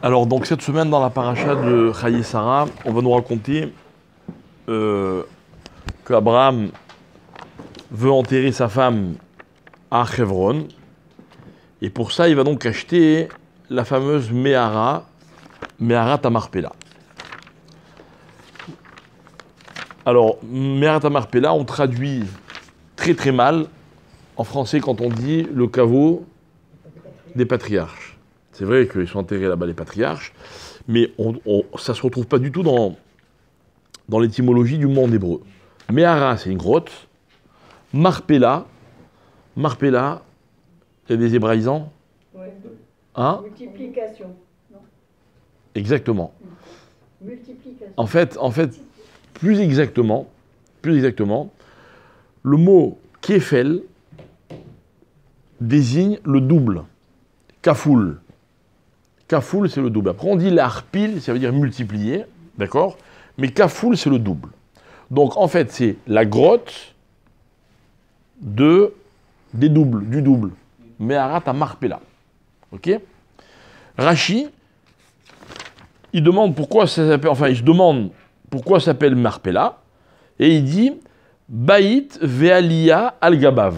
Alors, donc, cette semaine, dans la paracha de Chaye Sarah, on va nous raconter qu'Abraham veut enterrer sa femme à Hebron. Et pour ça, il va donc acheter la fameuse Meharat Tamarpela. Alors, Meharat Tamarpela, on traduit très très mal en français quand on dit le caveau des patriarches. C'est vrai qu'ils sont enterrés là-bas, les patriarches, mais ça ne se retrouve pas du tout dans l'étymologie du mot en hébreu. Meharat, c'est une grotte. Marpela, il y a des hébraïsants. Ouais. Hein? Multiplication. Non. Exactement. Multiplication. En fait, plus exactement, le mot kéfel désigne le double. Kafoul. Kafoul, c'est le double. Après, on dit l'arpil, ça veut dire multiplier, d'accord? Mais kafoul, c'est le double. Donc, en fait, c'est la grotte du double. Meharat Tamarpela. Ok? Rashi, il demande pourquoi ça s'appelle, pourquoi ça s'appelle Marpela, et il dit Baït Ve'alia al-Gabav.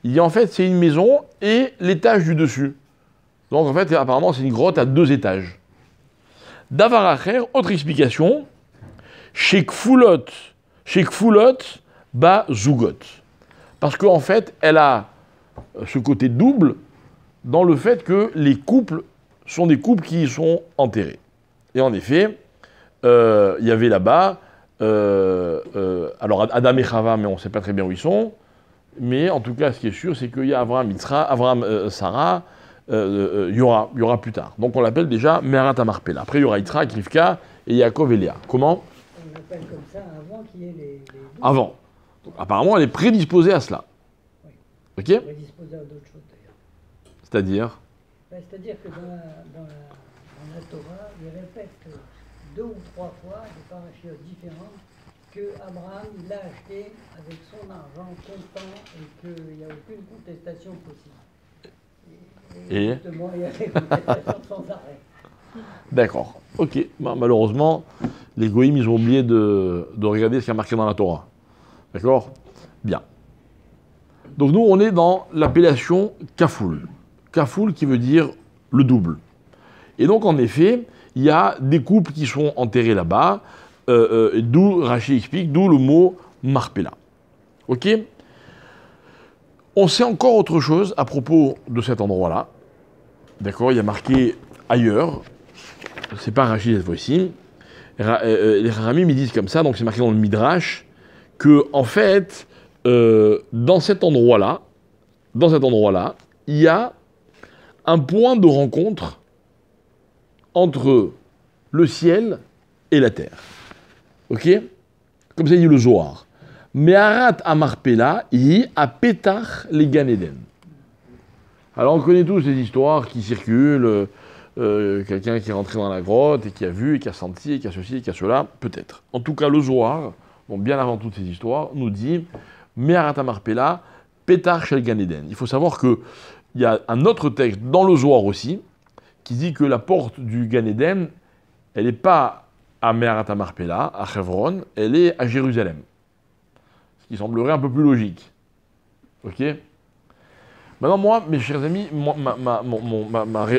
Il dit en fait, c'est une maison et l'étage du dessus. Donc en fait, apparemment, c'est une grotte à 2 étages. Davar Acher, autre explication, chez Kfulot, ba Zugot. Parce qu'en fait, elle a ce côté double dans le fait que les couples sont des couples qui y sont enterrés. Et en effet, il y avait là-bas, alors Adam et Chava, mais on ne sait pas très bien où ils sont, mais en tout cas, ce qui est sûr, c'est qu'il y a Sarah, il y aura plus tard. Donc on l'appelle déjà Meharat Tamarpela. Après, il y aura Yitzhak, Rivka et Yaakov et Léa. Comment? On l'appelle comme ça avant qu'il y ait les... Avant. Donc, apparemment, elle est prédisposée à cela. Oui. Ok? Prédisposé à d'autres choses d'ailleurs. C'est-à-dire? C'est-à-dire que dans la Torah, il répète 2 ou 3 fois des parachutes différents que Abraham l'a acheté avec son argent comptant et qu'il n'y a aucune contestation possible. Et justement, il y a des contestations sans arrêt. D'accord. Ok. Bah, malheureusement, les goïms, ils ont oublié de regarder ce qui est marqué dans la Torah. D'accord? Bien. Donc nous, on est dans l'appellation Kafoul. Kafoul qui veut dire le double. Et donc, en effet, il y a des couples qui sont enterrés là-bas, d'où, Rashi explique, d'où le mot Marpela. Ok? On sait encore autre chose à propos de cet endroit-là. D'accord? Il y a marqué ailleurs. C'est pas Rashi cette fois-ci. Les Haramim, ils disent comme ça, donc c'est marqué dans le Midrash, que, en fait, dans cet endroit-là, il y a un point de rencontre entre le ciel et la terre. Ok? Comme ça dit le Zohar. Meharat Tamarpela hi a Petach les Gan Eden. Alors on connaît tous ces histoires qui circulent, quelqu'un qui est rentré dans la grotte et qui a vu, et qui a senti, et qui a ceci, et qui a cela, peut-être. En tout cas, le Zohar, bon, bien avant toutes ces histoires, nous dit Meharat Tamarpela, Petach shel Gan Eden. Il faut savoir qu'il y a un autre texte dans le Zohar aussi qui dit que la porte du Gan Eden, elle n'est pas à Meharat Tamarpela, à Hebron, elle est à Jérusalem. Ce qui semblerait un peu plus logique. Ok? Maintenant, moi, mes chers amis,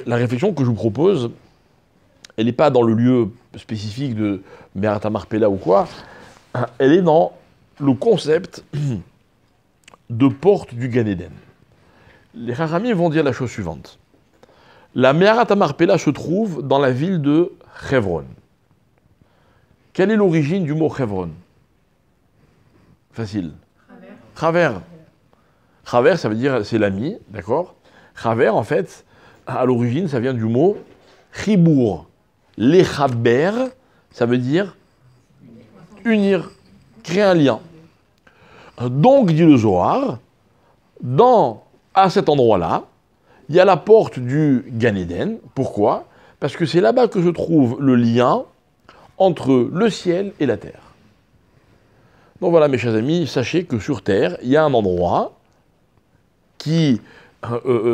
la réflexion que je vous propose, elle n'est pas dans le lieu spécifique de Meharat Tamarpela ou quoi, elle est dans le concept de porte du Gan Eden. Les Haramim vont dire la chose suivante. La Meharat Tamarpela se trouve dans la ville de Hebron. Quelle est l'origine du mot Hebron? Facile. Chaver. Chaver, ça veut dire c'est l'ami, d'accord? Chaver, en fait, à l'origine, ça vient du mot chibour. Lechaber, ça veut dire unir, créer un lien. Donc, dit le Zohar, à cet endroit-là, il y a la porte du Gan Eden. Pourquoi? Parce que c'est là-bas que se trouve le lien entre le ciel et la terre. Donc voilà, mes chers amis, sachez que sur Terre, il y a un endroit qui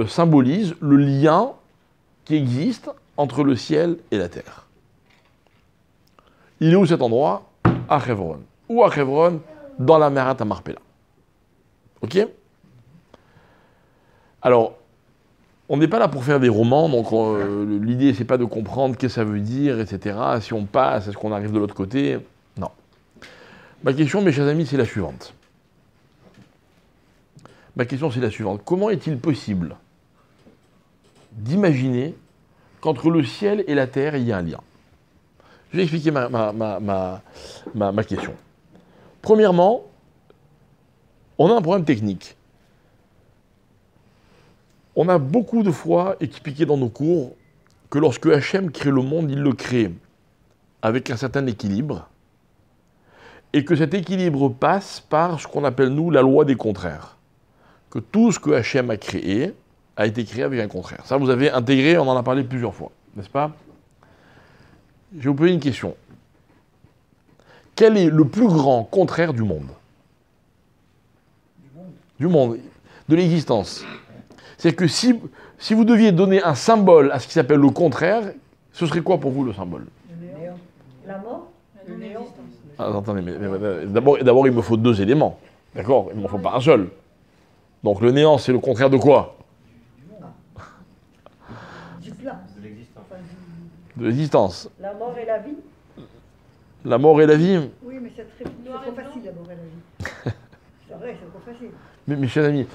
symbolise le lien qui existe entre le ciel et la terre. Il est où cet endroit? À Hebron. Ou à Hebron, dans la Merat Marpella. Ok? Alors, on n'est pas là pour faire des romans, donc l'idée, c'est pas de comprendre qu'est-ce que ça veut dire, etc. Si on passe, est-ce qu'on arrive de l'autre côté? Non. Ma question, mes chers amis, c'est la suivante. Ma question, c'est la suivante. Comment est-il possible d'imaginer qu'entre le ciel et la terre, il y a un lien? Je vais expliquer ma question. Premièrement, on a un problème technique. On a beaucoup de fois expliqué dans nos cours que lorsque Hachem crée le monde, il le crée avec un certain équilibre, et que cet équilibre passe par ce qu'on appelle, nous, la loi des contraires. Que tout ce que Hachem a créé a été créé avec un contraire. Ça, vous avez intégré, on en a parlé plusieurs fois, n'est-ce pas? Je vais vous poser une question. Quel est le plus grand contraire du monde? Du monde, de l'existence. C'est que si vous deviez donner un symbole à ce qui s'appelle le contraire, ce serait quoi pour vous le symbole? Le néant. La mort? Le néant. Ah, attendez, mais d'abord, il me faut deux éléments. D'accord? Il ne m'en faut pas un seul. Donc le néant, c'est le contraire de quoi? Du plat. De l'existence. La mort et la vie? La mort et la vie. Oui, mais c'est trop facile, la mort et la vie. C'est vrai, c'est trop facile. Mais mes chers amis,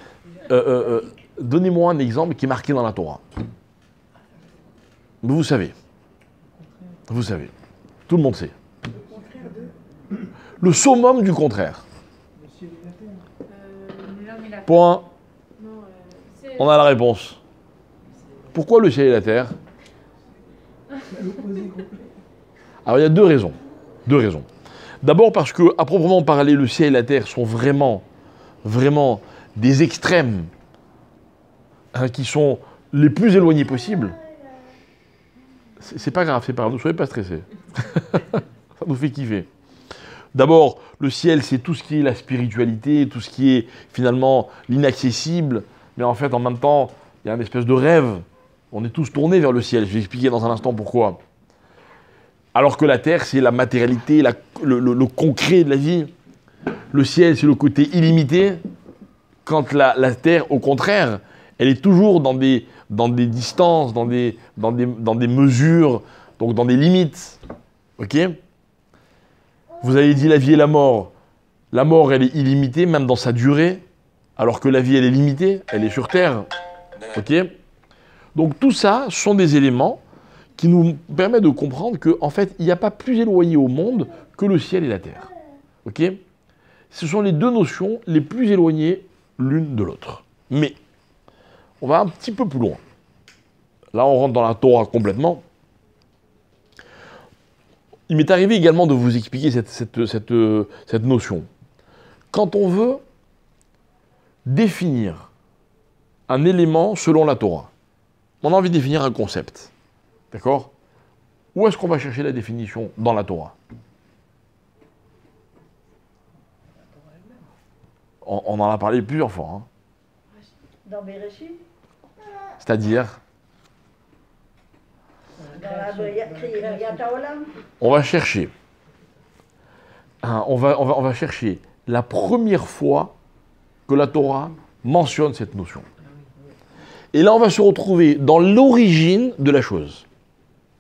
donnez-moi un exemple qui est marqué dans la Torah. Vous savez. Vous savez. Tout le monde sait. Le contraire de... Le summum du contraire. L'homme et la Point. Non, On a la réponse. Pourquoi le ciel et la terre? Alors il y a deux raisons. Deux raisons. D'abord parce que, à proprement parler, le ciel et la terre sont vraiment des extrêmes qui sont les plus éloignés possibles. C'est pas grave, c'est pas grave, ne soyez pas stressés. Ça nous fait kiffer. D'abord, le ciel, c'est tout ce qui est la spiritualité, tout ce qui est finalement l'inaccessible, mais en fait, en même temps, il y a une espèce de rêve. On est tous tournés vers le ciel. Je vais expliquer dans un instant pourquoi. Alors que la terre, c'est la matérialité, le concret de la vie. Le ciel, c'est le côté illimité. Quand la terre, au contraire, elle est toujours dans des distances, dans des mesures, donc dans des limites. Ok? Vous avez dit la vie et la mort. La mort, elle est illimitée, même dans sa durée, alors que la vie, elle est limitée, elle est sur terre. Ok? Donc tout ça sont des éléments qui nous permettent de comprendre qu'en fait, il n'y a pas plus éloigné au monde que le ciel et la terre. Ok? Ce sont les deux notions les plus éloignées l'une de l'autre. Mais, on va un petit peu plus loin. Là, on rentre dans la Torah complètement. Il m'est arrivé également de vous expliquer cette notion. Quand on veut définir un élément selon la Torah, on a envie de définir un concept. D'accord? Où est-ce qu'on va chercher la définition dans la Torah? On en a parlé plusieurs fois. Hein. Dans Bereshit? C'est-à-dire? Dans la Kriyat Haolam? On va chercher. On va chercher la première fois que la Torah mentionne cette notion. Et là, on va se retrouver dans l'origine de la chose.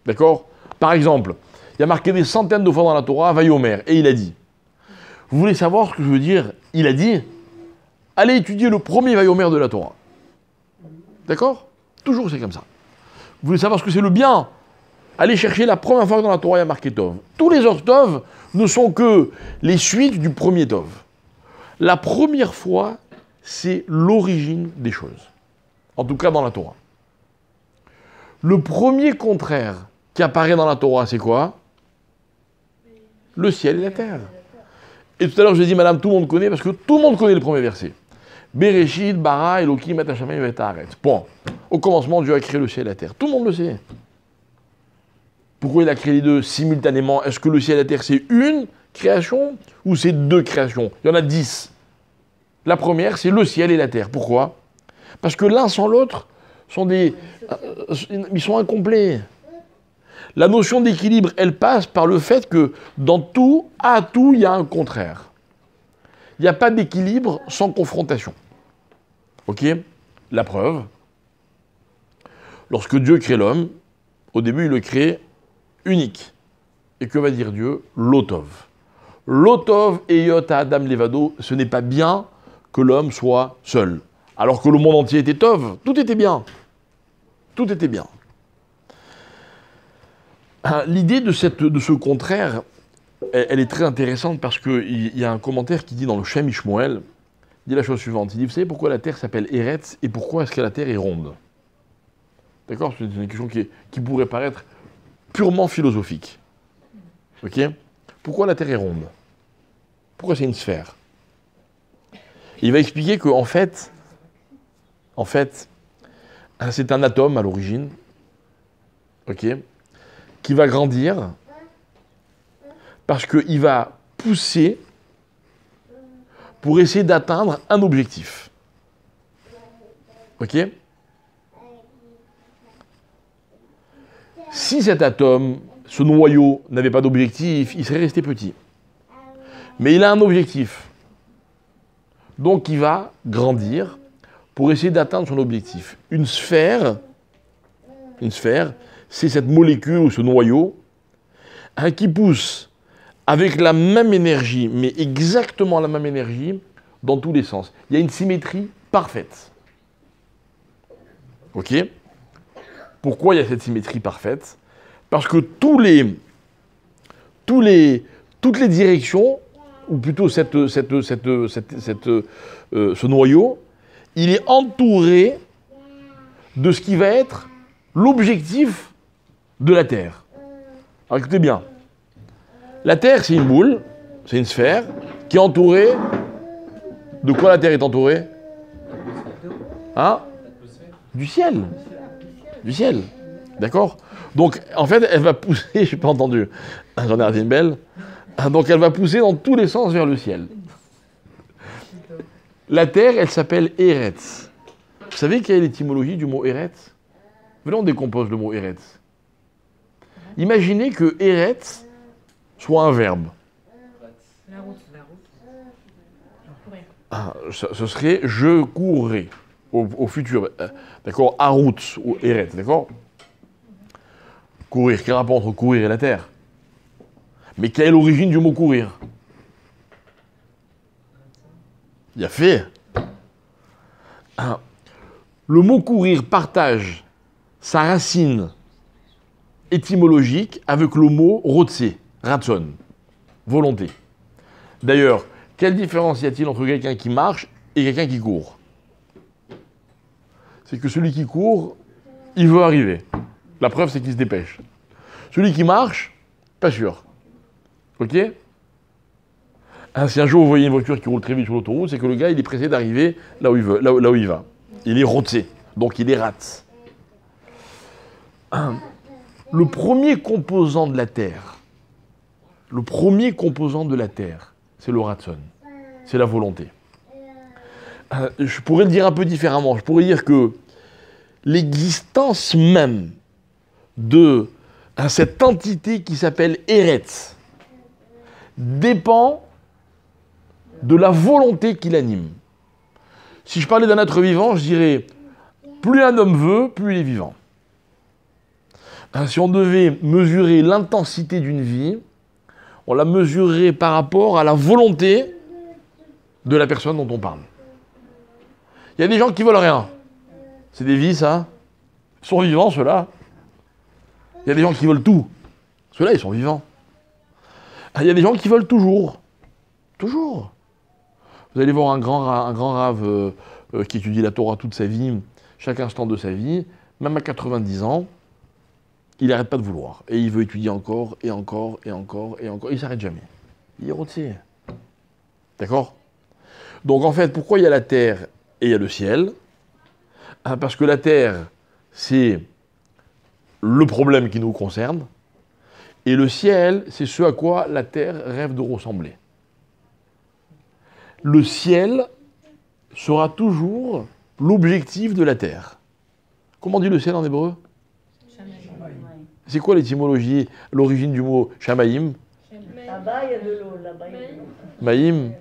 D'accord? Par exemple, il y a marqué des centaines de fois dans la Torah, Vayomer, et il a dit. Vous voulez savoir ce que je veux dire? Il a dit, allez étudier le premier Vayomer de la Torah. D'accord? Toujours c'est comme ça. Vous voulez savoir ce que c'est le bien? Allez chercher la première fois que dans la Torah il y a marqué Tov. Tous les autres Tov ne sont que les suites du premier Tov. La première fois, c'est l'origine des choses. En tout cas dans la Torah. Le premier contraire qui apparaît dans la Torah, c'est quoi? Le ciel et la terre. Et tout à l'heure, je dis, madame, tout le monde connaît, parce que tout le monde connaît le premier verset. Bereshit, bara, Elohim, et Hashamayim, et Haaretz. Point. Au commencement, Dieu a créé le ciel et la terre. Tout le monde le sait. Pourquoi il a créé les deux simultanément? Est-ce que le ciel et la terre, c'est une création ou c'est deux créations? Il y en a 10. La première, c'est le ciel et la terre. Pourquoi? Parce que l'un sans l'autre, Ils sont incomplets. La notion d'équilibre, elle passe par le fait que dans tout, à tout, il y a un contraire. Il n'y a pas d'équilibre sans confrontation. Ok? La preuve, lorsque Dieu crée l'homme, au début, il le crée unique. Et que va dire Dieu? Lotov. Lotov et Yot Adam Levado, ce n'est pas bien que l'homme soit seul. Alors que le monde entier était Tov, tout était bien. Tout était bien. L'idée de ce contraire, elle est très intéressante parce qu'il y a un commentaire qui dit dans le Shem Ishmoel, il dit la chose suivante, il dit, vous savez pourquoi la Terre s'appelle Eretz et pourquoi est-ce que la Terre est ronde? D'accord? C'est une question qui pourrait paraître purement philosophique. Ok? Pourquoi la Terre est ronde? Pourquoi c'est une sphère? Il va expliquer qu'en fait, c'est un atome à l'origine, ok, qui va grandir parce qu'il va pousser pour essayer d'atteindre un objectif. Ok? Si cet atome, ce noyau, n'avait pas d'objectif, il serait resté petit. Mais il a un objectif. Donc il va grandir pour essayer d'atteindre son objectif. Une sphère, c'est cette molécule ou ce noyau qui pousse avec la même énergie, mais exactement la même énergie, dans tous les sens. Il y a une symétrie parfaite. Ok? Pourquoi il y a cette symétrie parfaite? Parce que toutes les directions, ou plutôt ce noyau, il est entouré de ce qui va être l'objectif de la Terre. Alors écoutez bien, la Terre c'est une boule, c'est une sphère, qui est entourée... De quoi la Terre est entourée? Hein? Du ciel. Du ciel. D'accord? Donc, en fait, elle va pousser, je n'ai pas entendu, j'en ai raté une belle, donc elle va pousser dans tous les sens vers le ciel. La Terre, elle s'appelle Eretz. Vous savez quelle est l'étymologie du mot Eretz? Venez, on décompose le mot Eretz. Imaginez que Eretz soit un verbe. La route. Ce serait je courrai au futur. D'accord? Arout ou Eretz, d'accord? Courir, quel rapport entre courir et la terre? Mais quelle est l'origine du mot courir? Il y a fait. Le mot courir partage sa racine étymologique avec le mot rotse, ratson, volonté. D'ailleurs, quelle différence y a-t-il entre quelqu'un qui marche et quelqu'un qui court? C'est que celui qui court, il veut arriver. La preuve, c'est qu'il se dépêche. Celui qui marche, pas sûr. Ok? Si un jour vous voyez une voiture qui roule très vite sur l'autoroute, c'est que le gars, il est pressé d'arriver là où il veut, là où il va. Il est roté, donc il est rate. Le premier composant de la Terre, c'est le ratson, c'est la volonté. Je pourrais le dire un peu différemment. Je pourrais dire que l'existence même de cette entité qui s'appelle Eretz dépend de la volonté qui l'anime. Si je parlais d'un être vivant, je dirais plus un homme veut, plus il est vivant. Si on devait mesurer l'intensité d'une vie, on la mesurerait par rapport à la volonté de la personne dont on parle. Il y a des gens qui veulent rien. C'est des vies, ça. Ils sont vivants, ceux-là. Il y a des gens qui veulent tout. Ceux-là, ils sont vivants. Il y a des gens qui veulent toujours. Toujours. Vous allez voir un grand rave qui étudie la Torah toute sa vie, chaque instant de sa vie, même à 90 ans, il n'arrête pas de vouloir. Et il veut étudier encore, et encore, et encore, et encore. Il ne s'arrête jamais. Il est rôti. D'accord? Donc en fait, pourquoi il y a la terre et il y a le ciel? Parce que la terre, c'est le problème qui nous concerne, et le ciel, c'est ce à quoi la terre rêve de ressembler. Le ciel sera toujours l'objectif de la terre. Comment on dit le ciel en hébreu? C'est quoi l'étymologie, l'origine du mot Shamaïm? Là-bas, il y a de l'eau. Là-bas, il y a de l'eau. Maïm,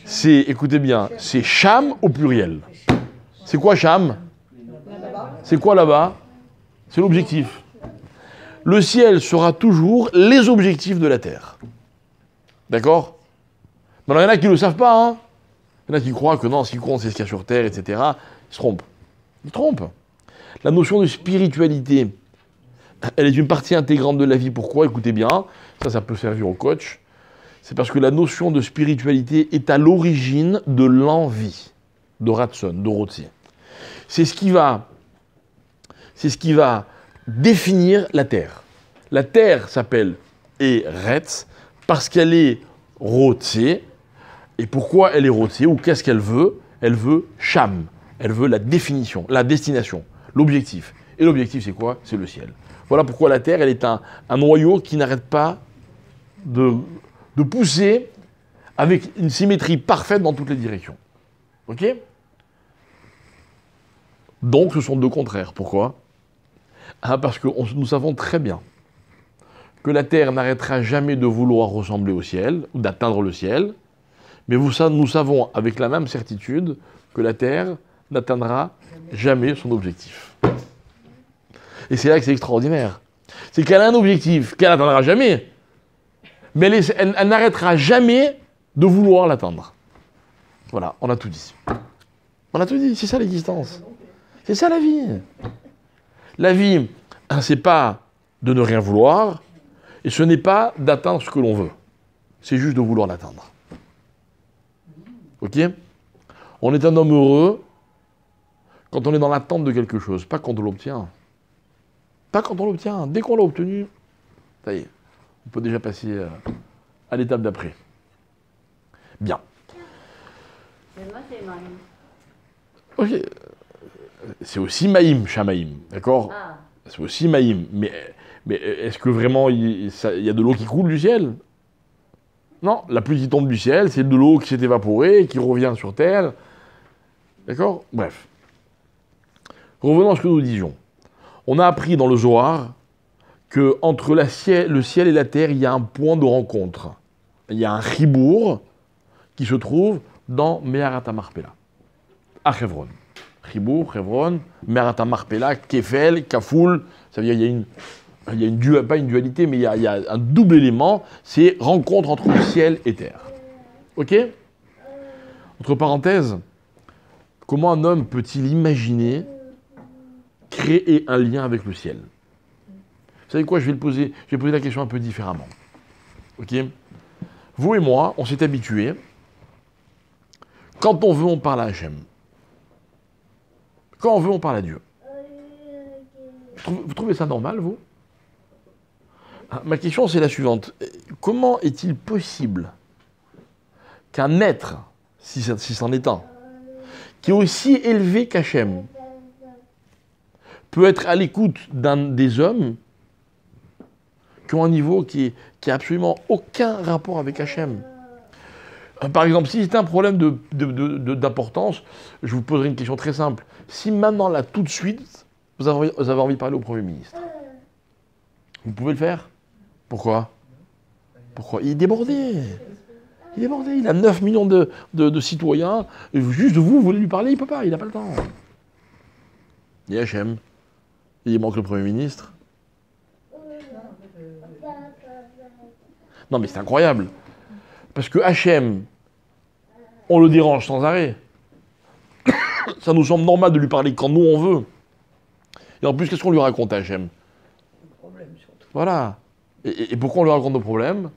c'est, écoutez bien, c'est Sham au pluriel. C'est quoi Sham? C'est quoi là-bas? C'est l'objectif. Le ciel sera toujours les objectifs de la terre. D'accord? Mais alors, il y en a qui ne le savent pas, hein. Il y en a qui croient que non, ce qui compte, c'est ce qu'il y a sur terre, etc. Ils se trompent. Ils se trompent. La notion de spiritualité, elle est une partie intégrante de la vie. Pourquoi? Écoutez bien, ça peut servir au coach. C'est parce que la notion de spiritualité est à l'origine de l'envie de Ratson, de Rotzier. C'est ce qui va définir la terre. La terre s'appelle Eretz parce qu'elle est Rotzier. Et pourquoi elle est Rotzier, ou qu'est-ce qu'elle veut? Elle veut Sham. Elle veut la définition, la destination, l'objectif. Et l'objectif, c'est quoi? C'est le ciel. Voilà pourquoi la terre, elle est un noyau qui n'arrête pas de pousser avec une symétrie parfaite dans toutes les directions. Ok? Donc, ce sont deux contraires. Pourquoi? Parce que nous savons très bien que la terre n'arrêtera jamais de vouloir ressembler au ciel, ou d'atteindre le ciel, mais nous savons avec la même certitude que la terre n'atteindra jamais son objectif. Et c'est là que c'est extraordinaire. C'est qu'elle a un objectif qu'elle n'atteindra jamais, mais elle n'arrêtera jamais de vouloir l'atteindre. Voilà, on a tout dit. On a tout dit, c'est ça l'existence. C'est ça la vie. La vie, c'est pas de ne rien vouloir, et ce n'est pas d'atteindre ce que l'on veut. C'est juste de vouloir l'atteindre. Ok? On est un homme heureux quand on est dans l'attente de quelque chose, pas quand on l'obtient. Pas quand on l'obtient. Dès qu'on l'a obtenu, ça y est, on peut déjà passer à l'étape d'après. Bien. Ok. C'est aussi Maïm, Shamaïm, d'accord? Ah. C'est aussi Maïm. Mais est-ce que vraiment il y a de l'eau qui coule du ciel? Non, la pluie qui tombe du ciel, c'est de l'eau qui s'est évaporée et qui revient sur terre. D'accord? Bref. Revenons à ce que nous disions. On a appris dans le Zohar qu'entre le ciel et la terre, il y a un point de rencontre. Il y a un chibour qui se trouve dans Meharat HaMarpela, à Hebron. Chibour, Hebron, Meharat HaMarpela, Kefel, Kafoul, ça veut dire il y a pas une dualité, mais il y a un double élément, c'est rencontre entre le ciel et terre. Ok? Entre parenthèses, comment un homme peut-il imaginer créer un lien avec le ciel? Vous savez quoi, je vais poser la question un peu différemment. Ok? Vous et moi, on s'est habitués, quand on veut, on parle à Hachem. Quand on veut, on parle à Dieu. Vous trouvez ça normal, vous? Ma question, c'est la suivante. Comment est-il possible qu'un être, si c'en est un, qui est aussi élevé qu'Hachem, peut être à l'écoute des hommes qui ont un niveau qui n'a absolument aucun rapport avec Hachem? Par exemple, si c'est un problème d'importance, je vous poserai une question très simple. Si maintenant, là, tout de suite, vous avez envie de parler au Premier ministre, vous pouvez le faire? Pourquoi? Il est débordé. Il a 9 millions de citoyens. Et juste vous voulez lui parler, il ne peut pas, il n'a pas le temps. Il y a Hachem. Il manque le Premier ministre. Non mais c'est incroyable. Parce que Hachem, on le dérange sans arrêt. Ça nous semble normal de lui parler quand nous on veut. Et en plus, qu'est-ce qu'on lui raconte à Hachem? Voilà. Et pourquoi on lui raconte nos problèmes?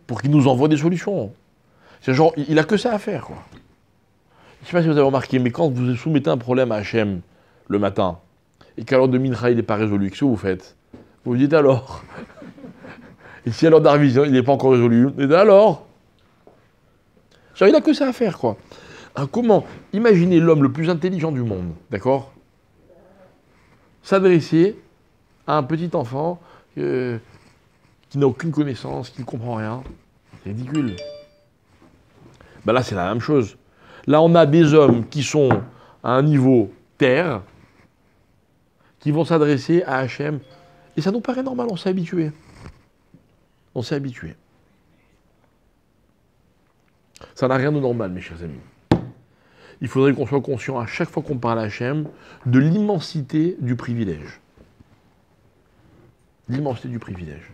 Pour qu'il nous envoie des solutions. C'est genre, il n'a que ça à faire, quoi. Je ne sais pas si vous avez remarqué, mais quand vous soumettez un problème à Hachem le matin, et qu'à l'heure de Mincha, il n'est pas résolu, qu'est-ce que vous faites? Vous vous dites alors? Et si à l'heure d'Arvision, il n'est pas encore résolu, et alors? Genre, il n'a que ça à faire, quoi. Alors, comment imaginez l'homme le plus intelligent du monde, d'accord? S'adresser à un petit enfant qui n'a aucune connaissance, qui ne comprend rien. C'est ridicule. Ben là, c'est la même chose. Là, on a des hommes qui sont à un niveau terre, qui vont s'adresser à Hachem. Et ça nous paraît normal, on s'est habitué. On s'est habitué. Ça n'a rien de normal, mes chers amis. Il faudrait qu'on soit conscient à chaque fois qu'on parle à Hachem de l'immensité du privilège. L'immensité du privilège.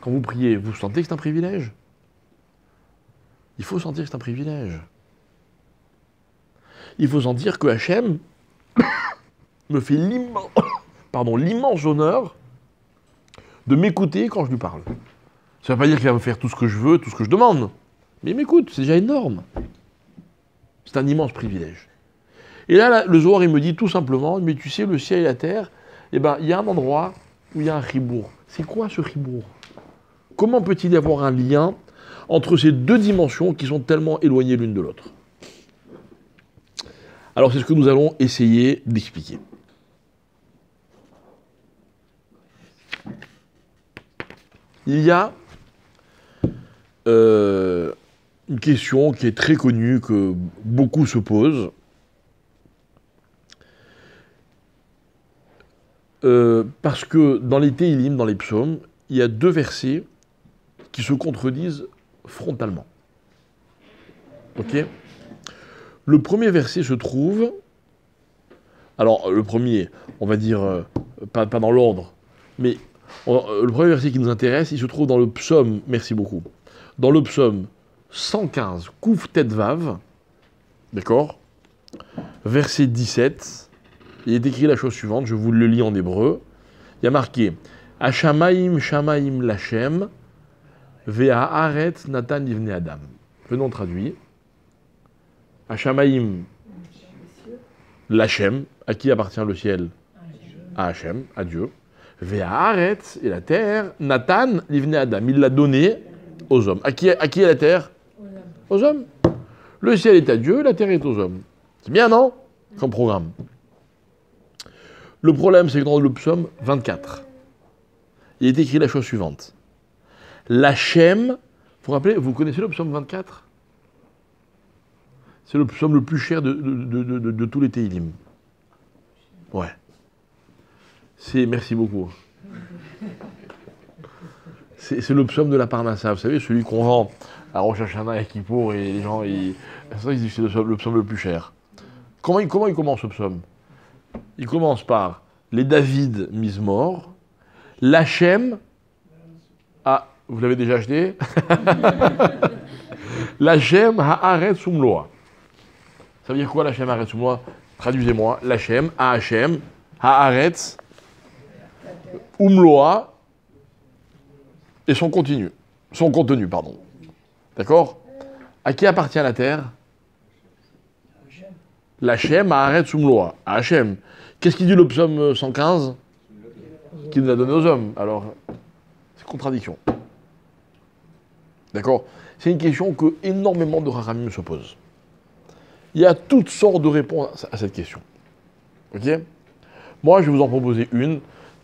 Quand vous priez, vous sentez que c'est un privilège? Il faut sentir que c'est un privilège. Il faut sentir que Hachem me fait l'immense honneur de m'écouter quand je lui parle. Ça ne veut pas dire qu'il va me faire tout ce que je veux, tout ce que je demande. Mais il m'écoute, c'est déjà énorme. C'est un immense privilège. Et là, le Zohar, il me dit tout simplement, mais tu sais, le ciel et la terre, eh ben, il y a un endroit où il y a un chibour. C'est quoi ce chibour? Comment peut-il y avoir un lien entre ces deux dimensions qui sont tellement éloignées l'une de l'autre? Alors c'est ce que nous allons essayer d'expliquer. Il y a une question qui est très connue, que beaucoup se posent. Parce que dans les Téhilim, dans les psaumes, il y a deux versets qui se contredisent frontalement. Ok? Le premier verset se trouve... Alors, le premier, on va dire, pas dans l'ordre, mais le premier verset qui nous intéresse, il se trouve dans le psaume, merci beaucoup, dans le psaume 115, Kouf Tet Vav, d'accord? Verset 17, il est écrit la chose suivante, je vous le lis en hébreu. Il y a marqué Hashamaim Shamaim Lachem, Vea Aret Natan Livne Adam. Venons traduire. Hashamaim Lachem, à qui appartient le ciel? À Hachem, à Dieu. Vea Aret, et la terre, Natan Livne Adam. Il l'a donné aux hommes. À qui est la terre? Aux hommes. Le ciel est à Dieu, la terre est aux hommes. C'est bien, non? Comme programme. Le problème, c'est que dans le psaume 24, il est écrit la chose suivante. L'Hachem, vous vous rappelez, vous connaissez le psaume 24? C'est le psaume le plus cher de tous les Téhilim. Ouais. Merci beaucoup. C'est le psaume de la Parnassa, vous savez, celui qu'on vend à Rosh Hashanah et Kippour, et les gens, c'est vrai que c'est le psaume le plus cher. Comment il commence ce psaume? Il commence par les David Mizmor, l'Hachem, ah, vous l'avez déjà acheté? L'Hachem Haaretz Umloa. Ça veut dire quoi l'Hachem Haaretz Umloa? Traduisez-moi. L'Hachem, Hachem, Haaretz, Umloa, et son contenu, pardon. D'accord? À qui appartient la terre? L'Hachem Haaretz Umloa. Hachem. Qu'est-ce qu'il dit le psaume 115? Qu'il nous a donné aux hommes. Alors, c'est contradiction. D'accord? C'est une question que énormément de Chachamim se posent. Il y a toutes sortes de réponses à cette question. Ok? Moi, je vais vous en proposer une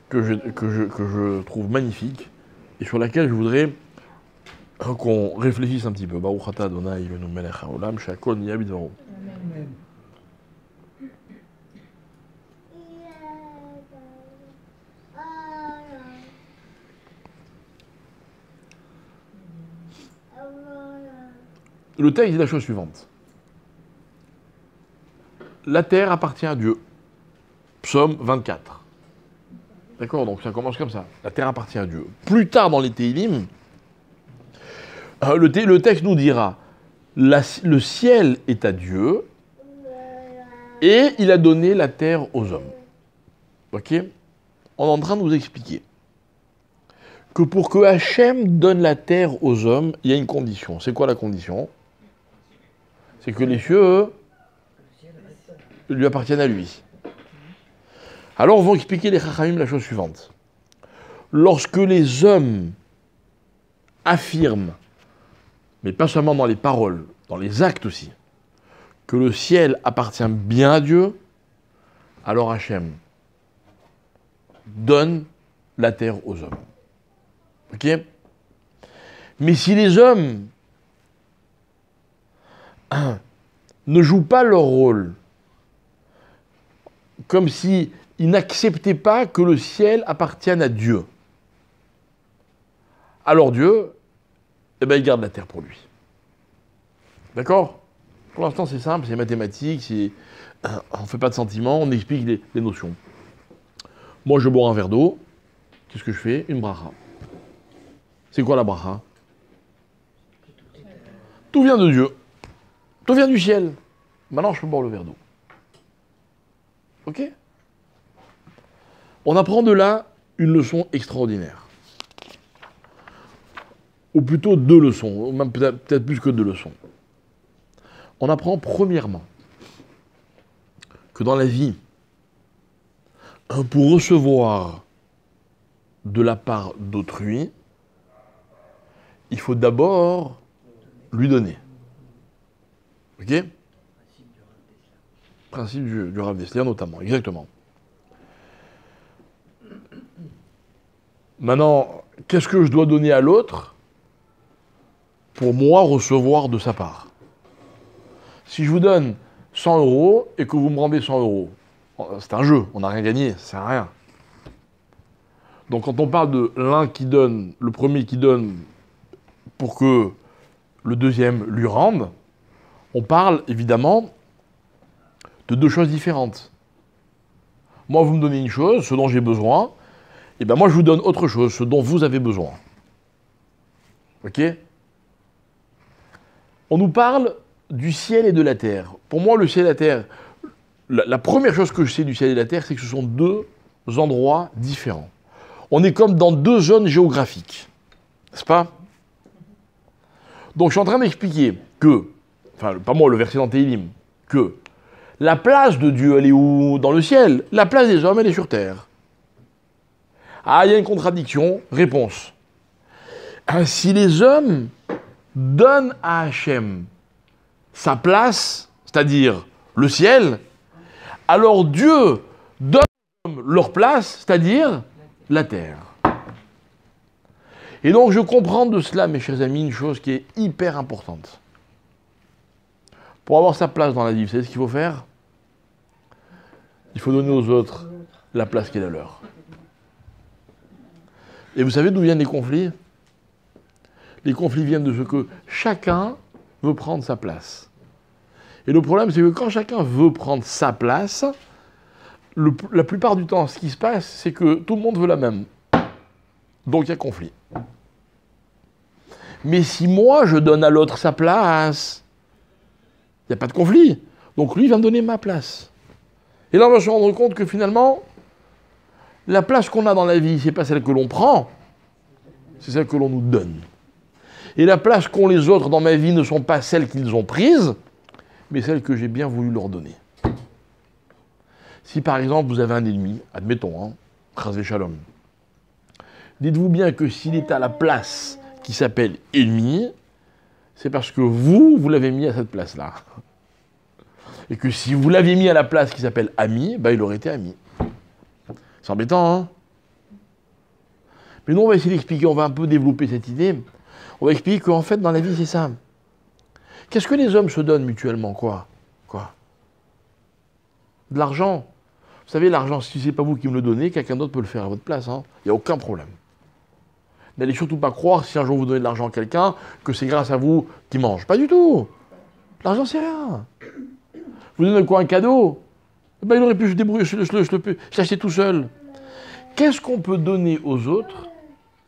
que je trouve magnifique et sur laquelle je voudrais qu'on réfléchisse un petit peu. Baruch atah Adonai Eloheinu melech haolam she'akol niya bidvaro. Amen. Le texte dit la chose suivante. La terre appartient à Dieu. Psaume 24. D'accord? Donc ça commence comme ça. La terre appartient à Dieu. Plus tard dans les Téhilim, le texte nous dira le ciel est à Dieu et il a donné la terre aux hommes. Ok? On est en train de nous expliquer que pour que Hachem donne la terre aux hommes, il y a une condition. C'est quoi la condition? C'est que les cieux lui appartiennent à lui. Alors vont expliquer les Chachamim la chose suivante. Lorsque les hommes affirment, mais pas seulement dans les paroles, dans les actes aussi, que le ciel appartient bien à Dieu, alors Hachem donne la terre aux hommes. Ok? Mais si les hommes ne jouent pas leur rôle comme si il n'acceptait pas que le ciel appartienne à Dieu. Alors Dieu, eh ben, il garde la terre pour lui. D'accord? Pour l'instant, c'est simple, c'est mathématique, on ne fait pas de sentiments, on explique les notions. Moi, je bois un verre d'eau. Qu'est-ce que je fais? Une bracha. C'est quoi la bracha? Tout vient de Dieu. Tout vient du ciel. Maintenant, je peux boire le verre d'eau. Ok? On apprend de là une leçon extraordinaire. Ou plutôt deux leçons, ou même peut-être plus que deux leçons. On apprend premièrement que dans la vie, pour recevoir de la part d'autrui, il faut d'abord lui donner. Ok? Principe du Rav Dessler notamment, exactement. Maintenant, qu'est-ce que je dois donner à l'autre pour moi recevoir de sa part? Si je vous donne 100 € et que vous me rendez 100 €, c'est un jeu, on n'a rien gagné, ça sert à rien. Donc quand on parle de l'un qui donne, le premier qui donne pour que le deuxième lui rende, on parle évidemment de deux choses différentes. Moi, vous me donnez une chose, ce dont j'ai besoin, et bien moi je vous donne autre chose, ce dont vous avez besoin. Ok? On nous parle du ciel et de la terre. Pour moi, le ciel et la terre, la première chose que je sais du ciel et de la terre, c'est que ce sont deux endroits différents. On est comme dans deux zones géographiques. N'est-ce pas? Donc je suis en train d'expliquer que, enfin pas moi, le verset dans Téhilim, que la place de Dieu, elle est où? Dans le ciel. La place des hommes, elle est sur terre. Ah, il y a une contradiction. Réponse. Si les hommes donnent à Hachem sa place, c'est-à-dire le ciel, alors Dieu donne leur place, c'est-à-dire la terre. Et donc je comprends de cela, mes chers amis, une chose qui est hyper importante. Pour avoir sa place dans la vie, vous savez ce qu'il faut faire? Il faut donner aux autres la place qui est la leur. Et vous savez d'où viennent les conflits? Les conflits viennent de ce que chacun veut prendre sa place. Et le problème, c'est que quand chacun veut prendre sa place, la plupart du temps, ce qui se passe, c'est que tout le monde veut la même. Donc il y a conflit. Mais si moi, je donne à l'autre sa place, il n'y a pas de conflit. Donc lui, il va me donner ma place. Et là, on va se rendre compte que finalement, la place qu'on a dans la vie, ce n'est pas celle que l'on prend, c'est celle que l'on nous donne. Et la place qu'ont les autres dans ma vie ne sont pas celles qu'ils ont prises, mais celles que j'ai bien voulu leur donner. Si par exemple vous avez un ennemi, admettons, Chas v'Shalom, dites-vous bien que s'il est à la place qui s'appelle ennemi, c'est parce que vous l'avez mis à cette place-là. Et que si vous l'aviez mis à la place qui s'appelle ami, il aurait été ami. C'est embêtant, hein? Mais nous, on va essayer d'expliquer, on va un peu développer cette idée. On va expliquer qu'en fait, dans la vie, c'est ça. Qu'est-ce que les hommes se donnent mutuellement? Quoi? De l'argent. Vous savez, l'argent, si ce n'est pas vous qui me le donnez, quelqu'un d'autre peut le faire à votre place. Il n'y a aucun problème. N'allez surtout pas croire, si un jour vous donnez de l'argent à quelqu'un, que c'est grâce à vous qu'il mange. Pas du tout. L'argent, c'est rien. Vous donnez quoi, un cadeau? Il aurait pu se débrouiller, je l'achetais tout seul. Qu'est-ce qu'on peut donner aux autres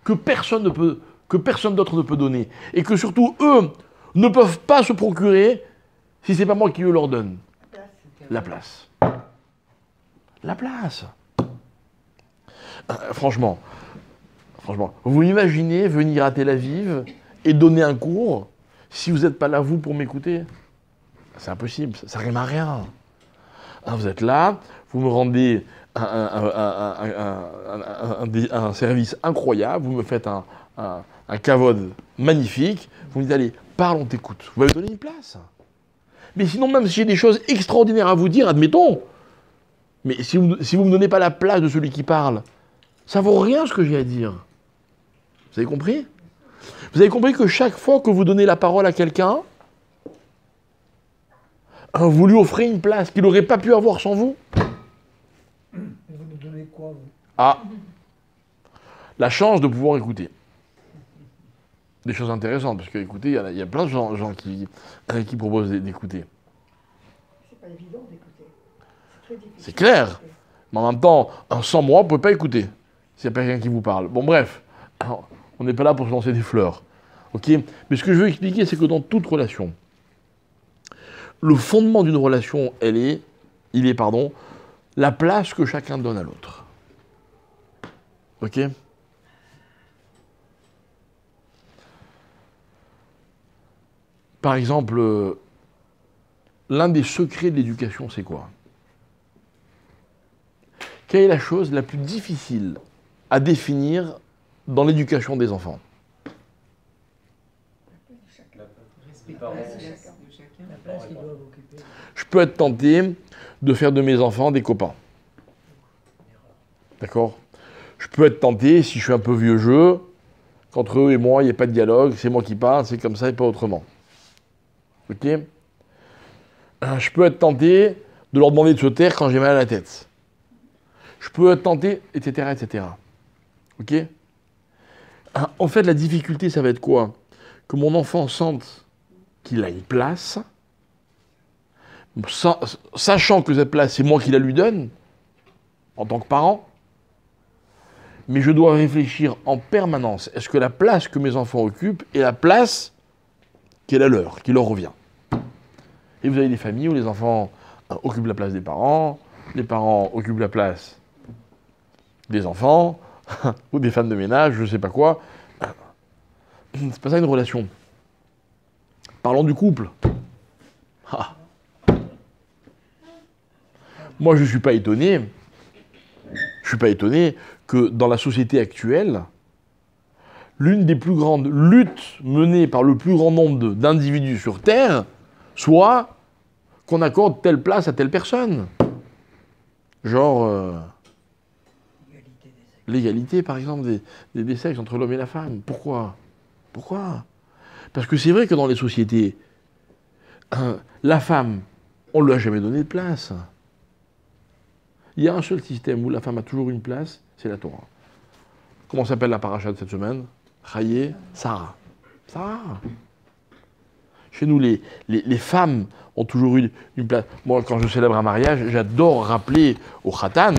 que personne d'autre ne peut donner? Et que surtout, eux, ne peuvent pas se procurer si c'est pas moi qui eux leur donne? La place. La place. Franchement, vous imaginez venir à Tel Aviv et donner un cours si vous n'êtes pas là, vous, pour m'écouter? C'est impossible, ça rime à rien. Vous êtes là, vous me rendez un service incroyable, vous me faites un kavod magnifique, vous me dites, allez, parle, on t'écoute. Vous m'avez donné une place. Mais sinon, même si j'ai des choses extraordinaires à vous dire, admettons, mais si vous ne me donnez pas la place de celui qui parle, ça vaut rien ce que j'ai à dire. Vous avez compris? Vous avez compris que chaque fois que vous donnez la parole à quelqu'un, vous lui offrez une place qu'il n'aurait pas pu avoir sans vous? quoi, vous? Ah, la chance de pouvoir écouter. Des choses intéressantes, parce que écoutez, il y a plein de gens qui proposent d'écouter. C'est pas évident d'écouter. C'est très difficile. C'est clair. Mais en même temps, sans moi, vous ne pouvez pas écouter. S'il n'y a pas quelqu'un qui vous parle. Bon, bref, alors, on n'est pas là pour se lancer des fleurs. Ok? Mais ce que je veux expliquer, c'est que dans toute relation, le fondement d'une relation, il est, la place que chacun donne à l'autre. Ok? Par exemple, l'un des secrets de l'éducation, c'est quoi? Quelle est la chose la plus difficile à définir dans l'éducation des enfants? La place qu'ils doivent occuper. Je peux être tenté de faire de mes enfants des copains. D'accord? Je peux être tenté, si je suis un peu vieux jeu, qu'entre eux et moi, il n'y ait pas de dialogue, c'est moi qui parle, c'est comme ça et pas autrement. Ok? Je peux être tenté de leur demander de se taire quand j'ai mal à la tête. Je peux être tenté, etc., etc. Ok? En fait, la difficulté, ça va être quoi? Que mon enfant sente qu'il a une place, sachant que cette place, c'est moi qui la lui donne, en tant que parent, mais je dois réfléchir en permanence. Est-ce que la place que mes enfants occupent est la place qui est la leur, qui leur revient? Et vous avez des familles où les enfants occupent la place des parents, les parents occupent la place des enfants, ou des femmes de ménage, je ne sais pas quoi. C'est pas ça une relation. Parlons du couple. Ah. Moi, je ne suis pas étonné. Je suis pas étonné que dans la société actuelle, l'une des plus grandes luttes menées par le plus grand nombre d'individus sur Terre soit qu'on accorde telle place à telle personne. Genre l'égalité, par exemple, des sexes entre l'homme et la femme. Pourquoi? Pourquoi? Parce que c'est vrai que dans les sociétés, la femme, on ne lui a jamais donné de place. Il y a un seul système où la femme a toujours une place, c'est la Torah. Comment s'appelle la paracha de cette semaine? Chayé, Sarah. Sarah. Chez nous, les femmes ont toujours eu une place. Moi, quand je célèbre un mariage, j'adore rappeler au Khatan,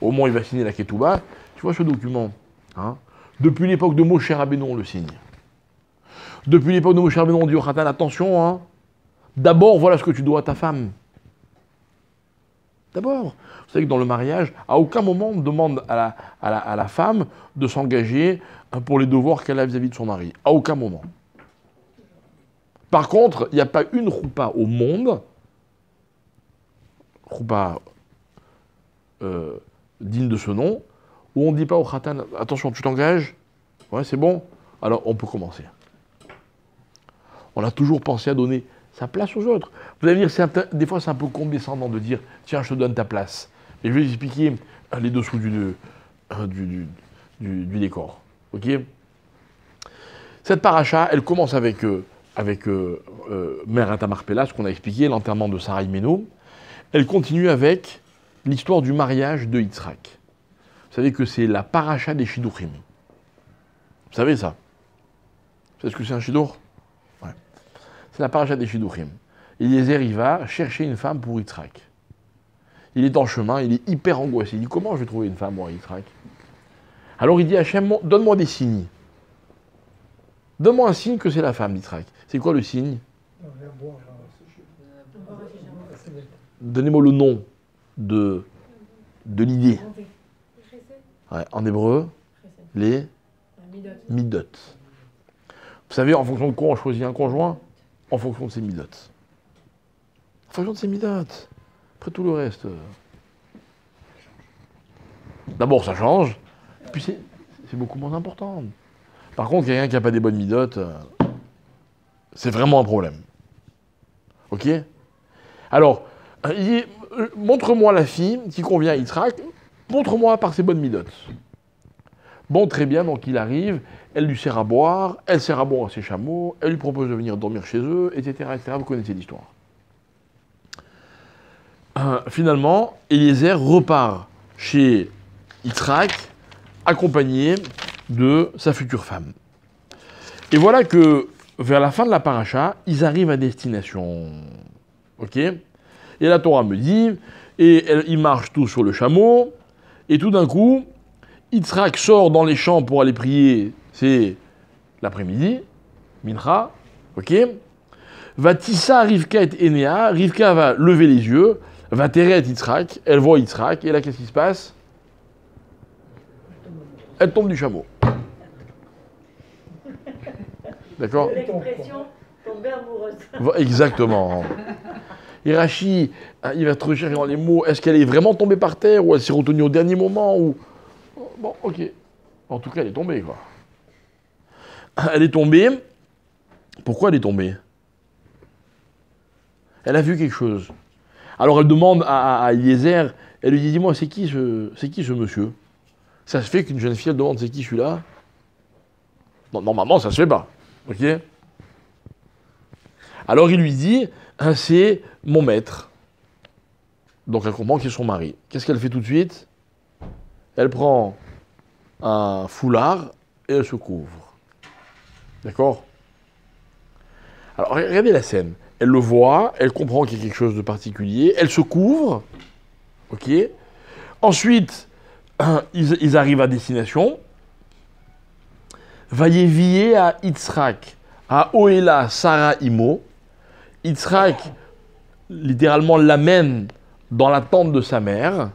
au moment où il va signer la Ketouba, tu vois ce document, hein? Depuis l'époque de Moshe Rabbeinu, on le signe. Depuis l'époque de Moshe Rabbeinu, on dit au Khatan, attention, hein, d'abord, voilà ce que tu dois à ta femme. D'abord. Vous savez que dans le mariage, à aucun moment on demande à la femme de s'engager pour les devoirs qu'elle a vis-à-vis de son mari. À aucun moment. Par contre, il n'y a pas une choupa au monde, choupa digne de ce nom, où on ne dit pas au khatan, attention, tu t'engages? Ouais, c'est bon? Alors on peut commencer. On a toujours pensé à donner sa place aux autres. Vous allez me dire, des fois c'est un peu condescendant de dire, tiens, je te donne ta place. Et je vais vous expliquer les dessous du décor. Ok? Cette paracha, elle commence avec Mère Atamarpela, ce qu'on a expliqué, l'enterrement de Sarah Imeno. Elle continue avec l'histoire du mariage de Yitzhak. Vous savez que c'est la paracha des Shidduchim. Vous savez ça? Vous savez ce que c'est un Shidduch? Ouais. C'est la paracha des Shidduchim. Eliezer, il va chercher une femme pour Yitzhak. Il est en chemin, il est hyper angoissé. Il dit, comment je vais trouver une femme, moi, Yitzhak? Alors il dit, Hachem, donne-moi des signes. Donne-moi un signe que c'est la femme d'Yitzhak. C'est quoi le signe? Donnez-moi le nom de l'idée. Ouais, en hébreu, les midot. Vous savez, en fonction de quoi on choisit un conjoint? En fonction de ses midot. En fonction de ses midot. Après tout le reste. D'abord, ça change. Et puis c'est beaucoup moins important. Par contre, quelqu'un qui n'a pas des bonnes midotes, c'est vraiment un problème. Ok? Alors, montre-moi la fille qui convient à Yitzhak, montre-moi par ses bonnes midotes. Bon, très bien, donc il arrive, elle lui sert à boire, elle sert à boire à ses chameaux, elle lui propose de venir dormir chez eux, etc., etc. Vous connaissez l'histoire. Finalement, Eliezer repart chez Yitzhak, accompagné de sa future femme. Et voilà que, vers la fin de la paracha, ils arrivent à destination. Ok? Et la Torah me dit, ils marchent tous sur le chameau, et tout d'un coup, Yitzhak sort dans les champs pour aller prier, c'est l'après-midi, Mincha, ok? Va Tissa Rivka et Enea, Rivka va lever les yeux, va terrer Yitzhak, elle voit Yitzhak, et là qu'est-ce qui se passe? Elle tombe du chameau. D'accord? L'expression tomber amoureuse. Exactement. Et Rachi, il va te rechercher dans les mots, est-ce qu'elle est vraiment tombée par terre, ou elle s'est retenue au dernier moment, ou... Bon, ok. En tout cas, elle est tombée, quoi. Elle est tombée. Pourquoi elle est tombée? Elle a vu quelque chose. Alors elle demande à Eliezer, elle lui dit, dis-moi, c'est qui ce monsieur? Ça se fait qu'une jeune fille elle demande, c'est qui celui-là? Non, normalement, ça se fait pas. Ok? Alors il lui dit, c'est mon maître. Donc elle comprend que c'est son mari. Qu'est-ce qu'elle fait tout de suite? Elle prend un foulard et elle se couvre. D'accord? Alors regardez la scène. Elle le voit, elle comprend qu'il y a quelque chose de particulier, elle se couvre. Ok? Ensuite, ils arrivent à destination. Vayevié à Yitzhak, à Oela Sarah Imo. Yitzhak, littéralement, l'amène dans la tente de sa mère.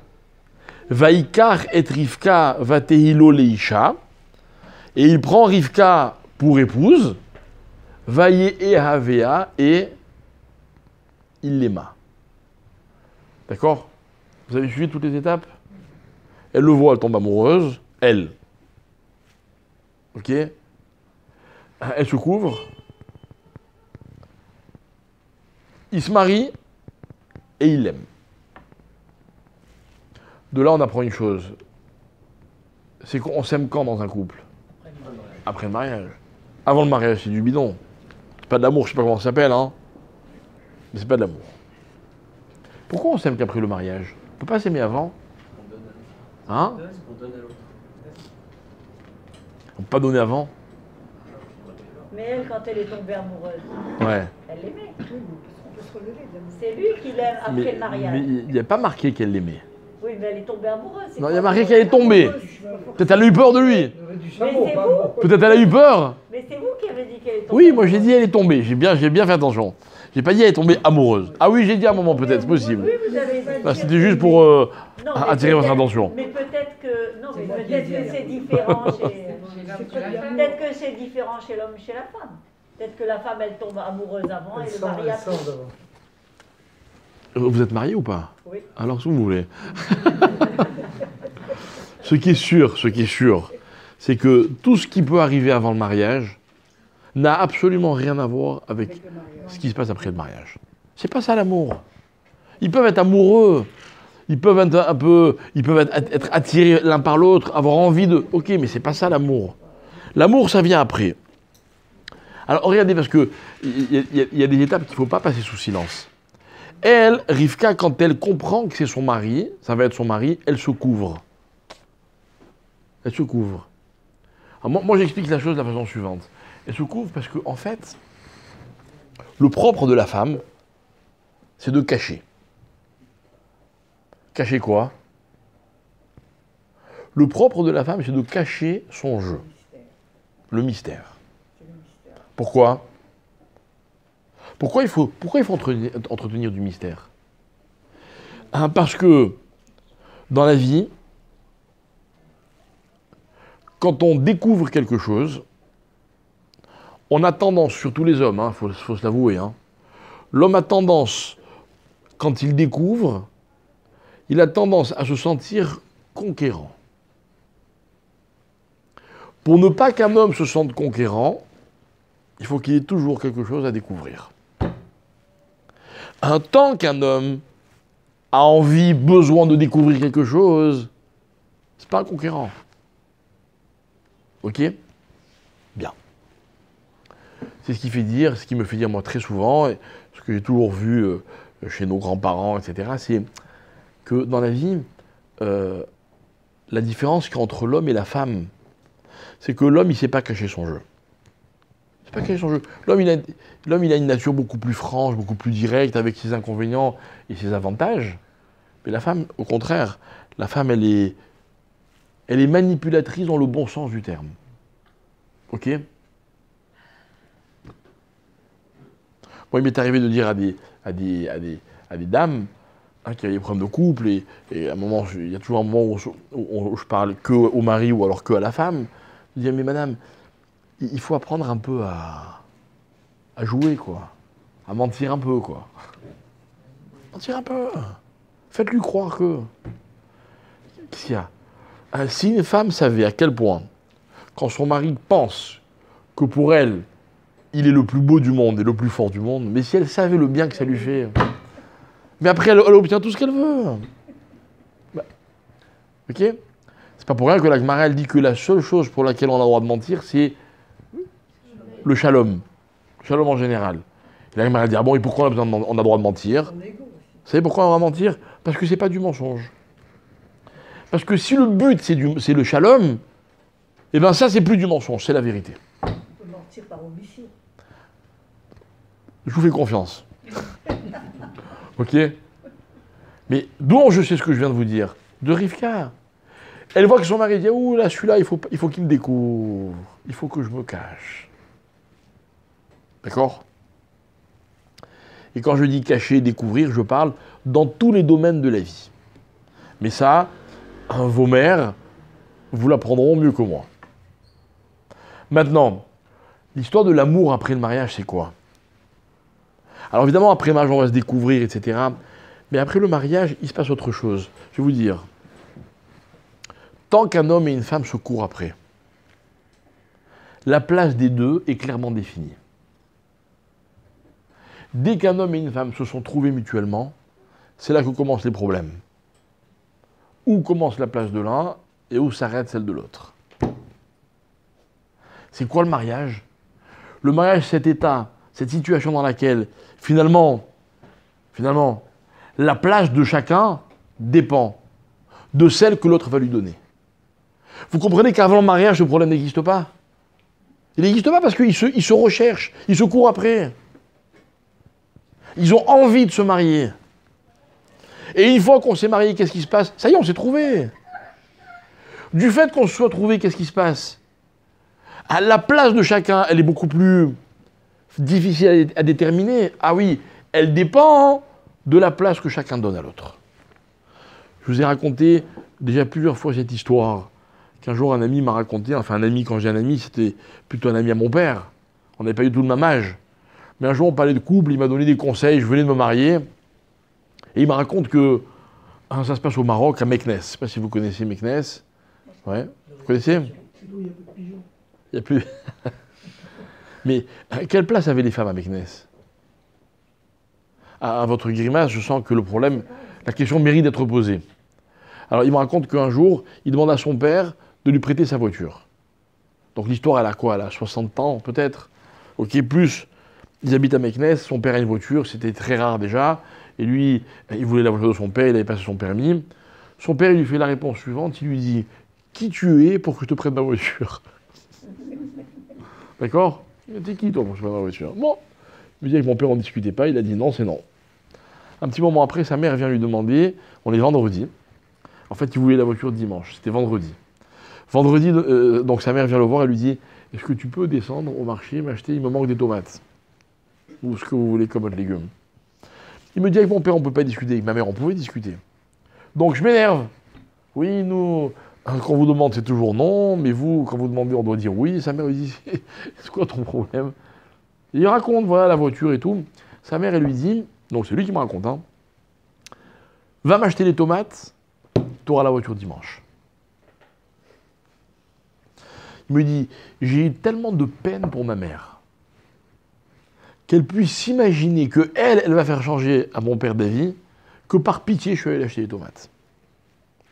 Vaikar et Rivka vatehilo leisha. Et il prend Rivka pour épouse. Vaye et Havea et il l'aima. D'accord? Vous avez suivi toutes les étapes? Elle le voit, elle tombe amoureuse. Elle. Ok? Elle se couvre. Il se marie et il l'aime. De là, on apprend une chose. C'est qu'on s'aime quand dans un couple? Après le mariage. Avant le mariage, c'est du bidon. C'est pas de l'amour, je sais pas comment ça s'appelle, hein. Mais c'est pas de l'amour. Pourquoi on s'aime qu'après le mariage? On peut pas s'aimer avant? Hein? On peut pas donner avant? Mais elle, quand elle est tombée amoureuse, Ouais. elle l'aimait. C'est lui qui l'aime après le mariage. Mais il n'y a pas marqué qu'elle l'aimait. Oui, mais elle est tombée amoureuse. Non, il y a marqué qu'elle est tombée. Peut-être elle a eu peur de lui. Mais c'est vous. Peut-être elle a eu peur. Mais c'est vous qui avez dit qu'elle est tombée. Oui, moi j'ai dit elle est tombée. J'ai bien fait attention. J'ai pas dit elle est tombée amoureuse. Ah oui, j'ai dit à un moment peut-être, c'est possible. Oui, vous avez dit. Bah, c'était juste pour Non, mais attirer votre attention. Mais peut-être que. Non, mais peut-être que c'est différent chez. Peut-être que c'est différent chez l'homme et chez la femme. Peut-être que la femme, elle tombe amoureuse avant et le mari après. Vous êtes marié ou pas? Oui. Alors, si vous voulez. Ce qui est sûr, c'est que tout ce qui peut arriver avant le mariage n'a absolument rien à voir avec ce qui se passe après le mariage. C'est pas ça l'amour. Ils peuvent être amoureux, ils peuvent être attirés l'un par l'autre, avoir envie de... Ok, mais c'est pas ça l'amour. L'amour, ça vient après. Alors regardez, parce que il y a des étapes qu'il ne faut pas passer sous silence. Elle, Rivka, quand elle comprend que c'est son mari, ça va être son mari, elle se couvre. Elle se couvre. Alors moi j'explique la chose de la façon suivante. Elle se couvre parce que, en fait, le propre de la femme, c'est de cacher. Cacher quoi? Le propre de la femme, c'est de cacher son jeu. Le mystère. Pourquoi? Pourquoi il faut entretenir du mystère? Parce que, dans la vie, quand on découvre quelque chose, on a tendance, surtout les hommes, faut se l'avouer, l'homme a tendance, quand il découvre, il a tendance à se sentir conquérant. Pour ne pas qu'un homme se sente conquérant, il faut qu'il y ait toujours quelque chose à découvrir. Tant qu'un homme a envie, besoin de découvrir quelque chose, c'est pas un conquérant. Ok? Bien. C'est ce qui me fait dire moi très souvent, et ce que j'ai toujours vu chez nos grands-parents, etc., c'est que dans la vie, la différence qu'il y a entre l'homme et la femme, c'est que l'homme, il ne sait pas cacher son jeu. Il ne sait pas cacher son jeu. L'homme, il a une nature beaucoup plus franche, beaucoup plus directe, avec ses inconvénients et ses avantages. Mais la femme, au contraire, la femme, elle est manipulatrice dans le bon sens du terme. Ok? Moi, il m'est arrivé de dire à des dames qui avaient des problèmes de couple, et à un moment, il y a toujours un moment où je parle que au mari ou alors que à la femme, je dis, mais madame, il faut apprendre un peu à jouer, quoi. À mentir un peu, quoi. Mentir un peu. Faites-lui croire que... Qu'est-ce qu'il y a? Si une femme savait à quel point, quand son mari pense que pour elle, il est le plus beau du monde et le plus fort du monde, mais si elle savait le bien que ça lui fait... Mais après, elle obtient tout ce qu'elle veut. Bah, ok? C'est pas pour rien que la Gemara, elle dit que la seule chose pour laquelle on a le droit de mentir, c'est le shalom. Le shalom en général. Et la Gemara, elle dit, ah bon, et pourquoi on a le droit de mentir? Vous savez pourquoi on va mentir? Parce que c'est pas du mensonge. Parce que si le but, c'est le shalom, eh bien ça, c'est plus du mensonge, c'est la vérité. On peut mentir par omission. Je vous fais confiance. Ok? Mais d'où je sais ce que je viens de vous dire? De Rivka. Elle voit que son mari dit, ouh là, celui-là, il faut qu'il me découvre. Il faut que je me cache. D'accord? Et quand je dis cacher, découvrir, je parle dans tous les domaines de la vie. Mais ça, vos mères vous l'apprendront mieux que moi. Maintenant, l'histoire de l'amour après le mariage, c'est quoi? Alors évidemment, après le mariage, on va se découvrir, etc. Mais après le mariage, il se passe autre chose. Je vais vous dire, tant qu'un homme et une femme se courent après, la place des deux est clairement définie. Dès qu'un homme et une femme se sont trouvés mutuellement, c'est là que commencent les problèmes. Où commence la place de l'un et où s'arrête celle de l'autre. C'est quoi le mariage? Le mariage, c'est cet état, cette situation dans laquelle, finalement, la place de chacun dépend de celle que l'autre va lui donner. Vous comprenez qu'avant le mariage, ce problème n'existe pas? Il n'existe pas parce qu'ils se recherchent, ils se courent après. Ils ont envie de se marier. Et une fois qu'on s'est marié, qu'est-ce qui se passe? Ça y est, on s'est trouvé. Du fait qu'on se soit trouvé, qu'est-ce qui se passe? À la place de chacun, elle est beaucoup plus difficile à déterminer. Ah oui, elle dépend de la place que chacun donne à l'autre. Je vous ai raconté déjà plusieurs fois cette histoire qu'un jour un ami m'a raconté. Enfin, un ami, quand j'ai un ami, c'était plutôt un ami à mon père. On n'avait pas eu tout le même âge. Mais un jour, on parlait de couple, il m'a donné des conseils, je venais de me marier. Et il me raconte que ça se passe au Maroc, à Meknès. Je ne sais pas si vous connaissez Meknès. Ouais. Vous connaissez? Il n'y a plus. Mais quelle place avaient les femmes à Meknès? À votre grimace, je sens que le problème, la question mérite d'être posée. Alors, il me raconte qu'un jour, il demande à son père de lui prêter sa voiture. Donc l'histoire, elle a quoi? Elle a 60 ans, peut-être. Ok, plus, ils habitent à Meknès, son père a une voiture, c'était très rare déjà. Et lui, il voulait la voiture de son père, il avait passé son permis. Son père, il lui fait la réponse suivante, il lui dit « Qui tu es pour que je te prenne ma voiture ?» D'accord? T'es qui toi pour que je te prenne ma voiture? Bon, il me dit que mon père n'en discutait pas, il a dit non, c'est non. Un petit moment après, sa mère vient lui demander, on est vendredi, en fait il voulait la voiture dimanche, c'était vendredi. Vendredi, donc sa mère vient le voir et lui dit « Est-ce que tu peux descendre au marché, m'acheter, il me manque des tomates. Ou ce que vous voulez comme autre légume. » Il me dit avec mon père, on ne peut pas discuter, avec ma mère, on pouvait discuter. Donc je m'énerve. Oui, nous, quand on vous demande, c'est toujours non, mais vous, quand vous demandez, on doit dire oui. Sa mère lui dit, c'est quoi ton problème? Et il raconte, voilà, la voiture et tout. Sa mère, elle lui dit, donc c'est lui qui me raconte, hein, va m'acheter les tomates, tu auras la voiture dimanche. Il me dit, j'ai eu tellement de peine pour ma mère, qu'elle puisse s'imaginer qu'elle va faire changer à mon père d'avis, que par pitié, je suis allé acheter des tomates.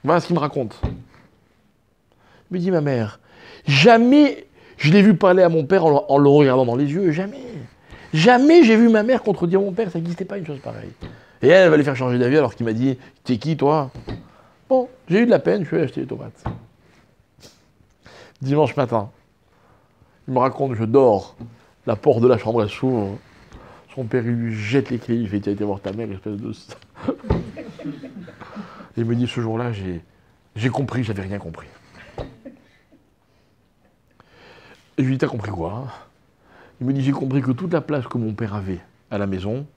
Voilà ce qu'il me raconte. Il me dit, ma mère, jamais je l'ai vu parler à mon père en le regardant dans les yeux, jamais. Jamais j'ai vu ma mère contredire mon père, ça n'existait pas une chose pareille. Et elle va les faire changer d'avis alors qu'il m'a dit, t'es qui toi? Bon, j'ai eu de la peine, je suis allé acheter les tomates. Dimanche matin, il me raconte, je dors, la porte de la chambre, elle s'ouvre. Son père, il lui jette les clés, il fait, tu as été voir ta mère, espèce de... Il me dit, ce jour-là, j'ai compris, j'avais rien compris. Et je lui dis, t'as compris quoi? Il me dit, j'ai compris que toute la place que mon père avait à la maison,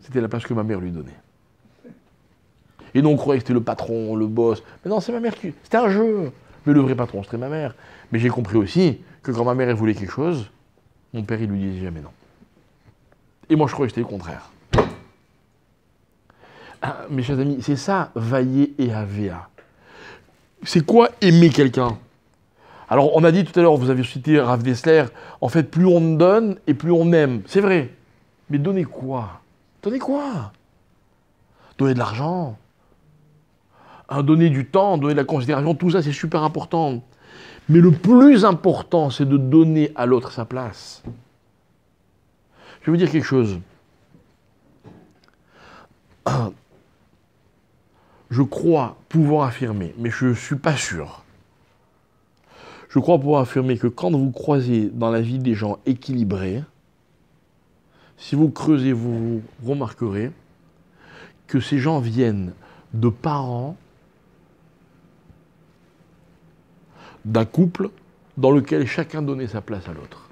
c'était la place que ma mère lui donnait. Et nous, on croyait que c'était le patron, le boss. Mais non, c'est ma mère qui... C'était un jeu. Mais le vrai patron, c'était ma mère. Mais j'ai compris aussi que quand ma mère, elle voulait quelque chose, mon père, il lui disait jamais non. Et moi, je croyais que c'était le contraire. Ah, mes chers amis, c'est ça, vailler et avea. C'est quoi aimer quelqu'un? Alors, on a dit tout à l'heure, vous avez cité Rav Dessler, en fait, plus on donne et plus on aime. C'est vrai. Mais donner quoi? Donner quoi? Donner de l'argent, donner du temps, donner de la considération, tout ça, c'est super important. Mais le plus important, c'est de donner à l'autre sa place. Je vais vous dire quelque chose. Je crois pouvoir affirmer, mais je ne suis pas sûr. Je crois pouvoir affirmer que quand vous croisez dans la vie des gens équilibrés, si vous creusez, vous remarquerez que ces gens viennent de parents d'un couple dans lequel chacun donnait sa place à l'autre.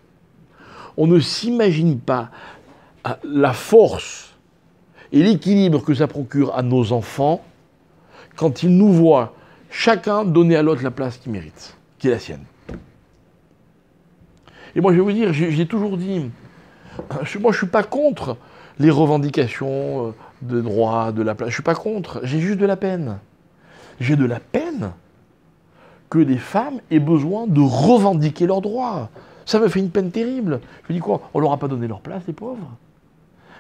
On ne s'imagine pas la force et l'équilibre que ça procure à nos enfants quand ils nous voient chacun donner à l'autre la place qu'il mérite, qui est la sienne. Et moi, je vais vous dire, j'ai toujours dit, moi, je ne suis pas contre les revendications de droit, de la place. Je ne suis pas contre, j'ai juste de la peine. J'ai de la peine que des femmes aient besoin de revendiquer leurs droits. Ça me fait une peine terrible. Je me dis quoi? On leur a pas donné leur place, les pauvres.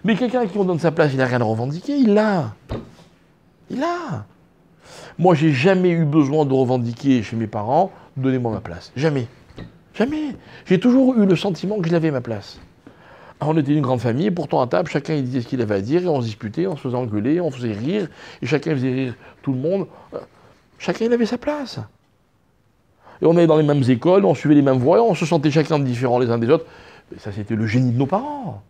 Mais quelqu'un à qui on donne sa place, il n'a rien à revendiquer, il l'a. Il l'a. Moi, j'ai jamais eu besoin de revendiquer chez mes parents, donnez-moi ma place. Jamais. Jamais. J'ai toujours eu le sentiment que je l'avais ma place. On était une grande famille, et pourtant à table, chacun il disait ce qu'il avait à dire, et on se disputait, on se faisait engueuler, on faisait rire, et chacun faisait rire tout le monde. Chacun il avait sa place. Et on allait dans les mêmes écoles, on suivait les mêmes voies, on se sentait chacun différents les uns des autres. Mais ça, c'était le génie de nos parents.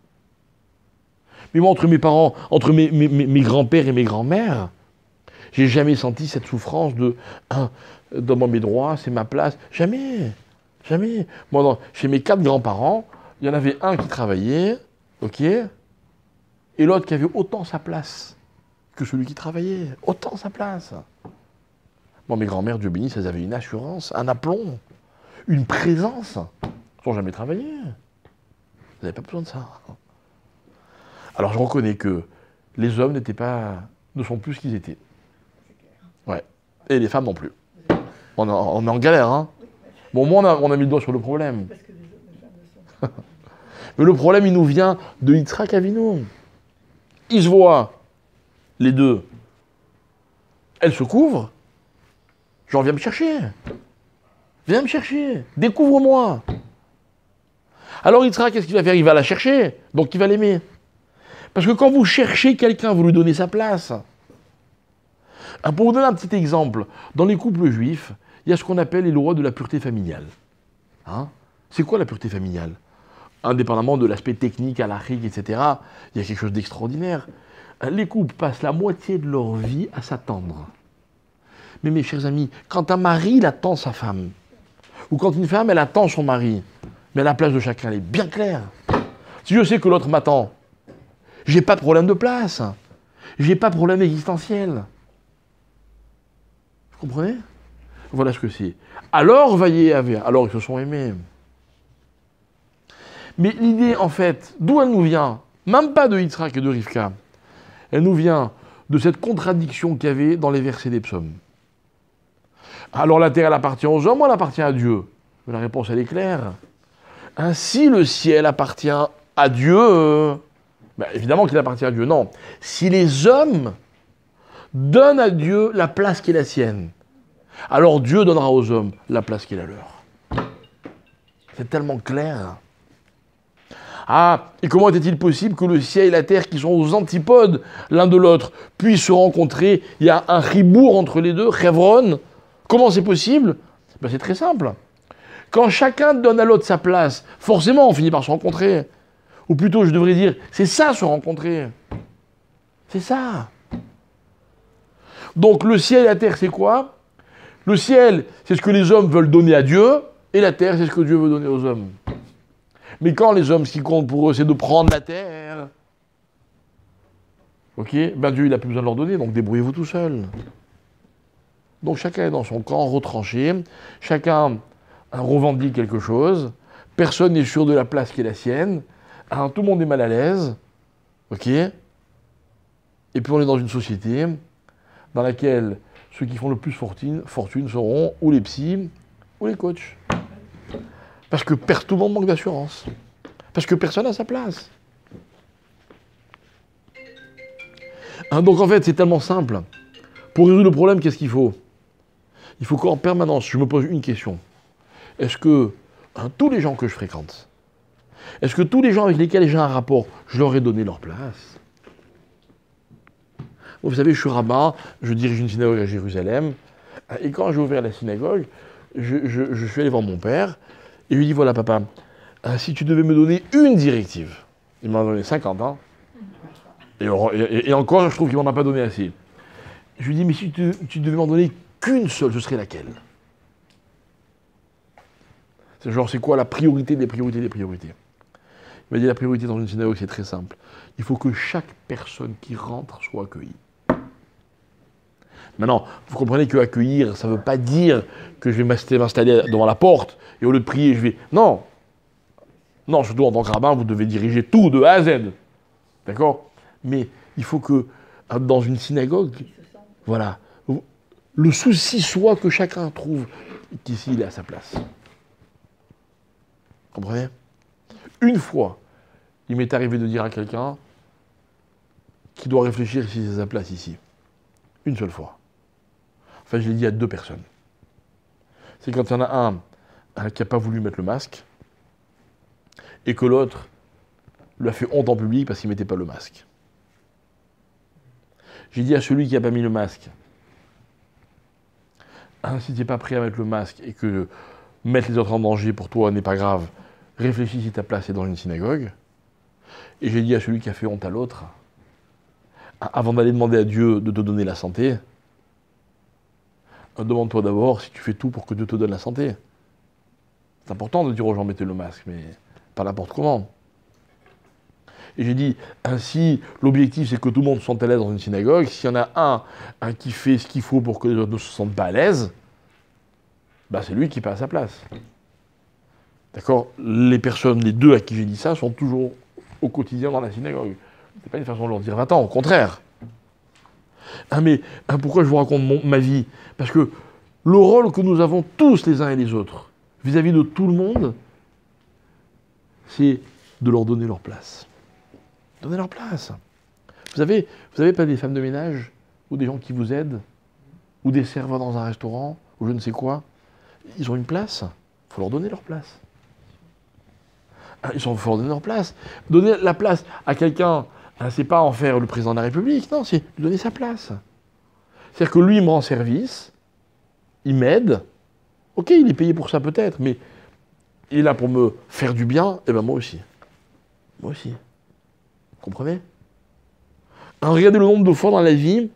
Mais moi, entre mes parents, entre mes grands-pères et mes grands-mères, j'ai jamais senti cette souffrance de donne-moi mes droits, c'est ma place. Jamais. Jamais. Moi, chez mes 4 grands-parents, il y en avait un qui travaillait, ok, et l'autre qui avait autant sa place que celui qui travaillait. Autant sa place. Moi, mes grands-mères, Dieu bénisse, elles avaient une assurance, un aplomb, une présence. Elles n'ont jamais travaillé. Elles n'avaient pas besoin de ça. Alors, je reconnais que les hommes ne sont plus ce qu'ils étaient. Ouais. Et les femmes non plus. On est en galère, hein. Bon, au moins, on a mis le doigt sur le problème. Parce que les femmes le sont. Mais le problème, il nous vient de Yitzhak Avinu. Ils se voient, les deux. Elle se couvre. Genre, viens me chercher. Viens me chercher. Découvre-moi. Alors Yitzhak, qu'est-ce qu'il va faire? Il va la chercher. Donc il va l'aimer. Parce que quand vous cherchez quelqu'un, vous lui donnez sa place. Pour vous donner un petit exemple, dans les couples juifs, il y a ce qu'on appelle les lois de la pureté familiale. Hein? C'est quoi la pureté familiale? Indépendamment de l'aspect technique, halachique, etc., il y a quelque chose d'extraordinaire. Les couples passent la moitié de leur vie à s'attendre. Mais mes chers amis, quand un mari il attend sa femme, ou quand une femme elle attend son mari, mais la place de chacun elle est bien claire. Si je sais que l'autre m'attend, j'ai pas de problème de place, j'ai pas de problème existentiel. Vous comprenez? Voilà ce que c'est. Alors vaillez avec, alors ils se sont aimés. Mais l'idée en fait, d'où elle nous vient? Même pas de Yitzhak et de Rivka. Elle nous vient de cette contradiction qu'il y avait dans les versets des psaumes. Alors la terre, elle appartient aux hommes ou elle appartient à Dieu? Mais la réponse, elle est claire. Si le ciel appartient à Dieu, ben évidemment qu'il appartient à Dieu. Non. Si les hommes donnent à Dieu la place qui est la sienne, alors Dieu donnera aux hommes la place qui est la leur. C'est tellement clair. Ah, et comment était-il possible que le ciel et la terre, qui sont aux antipodes l'un de l'autre, puissent se rencontrer? Il y a un ribour entre les deux, Chevron. Comment c'est possible? Ben, c'est très simple. Quand chacun donne à l'autre sa place, forcément on finit par se rencontrer. Ou plutôt, je devrais dire, c'est ça se rencontrer. C'est ça. Donc le ciel et la terre, c'est quoi? Le ciel, c'est ce que les hommes veulent donner à Dieu, et la terre, c'est ce que Dieu veut donner aux hommes. Mais quand les hommes, ce qui compte pour eux, c'est de prendre la terre, ok, ben Dieu, il n'a plus besoin de leur donner, donc débrouillez-vous tout seul. Donc chacun est dans son camp, retranché, chacun revendique quelque chose, personne n'est sûr de la place qui est la sienne, tout le monde est mal à l'aise, ok? Et puis on est dans une société dans laquelle ceux qui font le plus fortune seront ou les psys ou les coachs. Parce que tout le monde manque d'assurance. Parce que personne n'a sa place. Donc en fait, c'est tellement simple. Pour résoudre le problème, qu'est-ce qu'il faut? Il faut qu'en permanence, je me pose une question. Est-ce que tous les gens que je fréquente, est-ce que tous les gens avec lesquels j'ai un rapport, je leur ai donné leur place? Vous savez, je suis rabbin, je dirige une synagogue à Jérusalem, et quand j'ai ouvert la synagogue, je suis allé voir mon père, et je lui ai dit, voilà papa, si tu devais me donner une directive, il m'en a donné 50, hein, et encore, je trouve qu'il m'en a pas donné assez. Je lui ai dit, mais si tu devais m'en donner qu'une seule, ce serait laquelle? C'est genre, c'est quoi la priorité des priorités des priorités? Il m'a dit, la priorité dans une synagogue, c'est très simple. Il faut que chaque personne qui rentre soit accueillie. Maintenant, vous comprenez que accueillir, ça ne veut pas dire que je vais m'installer devant la porte et au lieu de prier, je vais... Non. Non, surtout en tant que rabbin, vous devez diriger tout de A à Z. D'accord? Mais il faut que, dans une synagogue, voilà, le souci soit que chacun trouve qu'ici, il est à sa place. Vous comprenez? Une fois, il m'est arrivé de dire à quelqu'un qui doit réfléchir si c'est à sa place ici. Une seule fois. Enfin, je l'ai dit à 2 personnes. C'est quand il y en a un qui n'a pas voulu mettre le masque et que l'autre lui a fait honte en public parce qu'il ne mettait pas le masque. J'ai dit à celui qui n'a pas mis le masque, si tu n'es pas prêt à mettre le masque et que mettre les autres en danger pour toi n'est pas grave, réfléchis si ta place est dans une synagogue. Et j'ai dit à celui qui a fait honte à l'autre, avant d'aller demander à Dieu de te donner la santé, demande-toi d'abord si tu fais tout pour que Dieu te donne la santé. C'est important de dire aux gens mettez le masque, mais pas n'importe comment. Et j'ai dit, ainsi, l'objectif c'est que tout le monde se sente à l'aise dans une synagogue. S'il y en a un qui fait ce qu'il faut pour que les autres ne se sentent pas à l'aise, bah c'est lui qui passe à sa place. D'accord? Les personnes, les 2 à qui j'ai dit ça, sont toujours au quotidien dans la synagogue. C'est pas une façon de leur dire va-t'en, au contraire. Mais pourquoi je vous raconte ma vie? Parce que le rôle que nous avons tous les uns et les autres, vis-à-vis de tout le monde, c'est de leur donner leur place. Donner leur place. Vous avez pas des femmes de ménage, ou des gens qui vous aident, ou des serveurs dans un restaurant, ou je ne sais quoi? Ils ont une place, il faut leur donner leur place. Il faut leur donner leur place. Donner la place à quelqu'un, c'est pas en faire le président de la République, non, c'est lui donner sa place. C'est-à-dire que lui, il me rend service, il m'aide, ok, il est payé pour ça peut-être, mais il est là pour me faire du bien, et ben moi aussi. Moi aussi. Vous comprenez? Regardez le nombre de fois dans la vie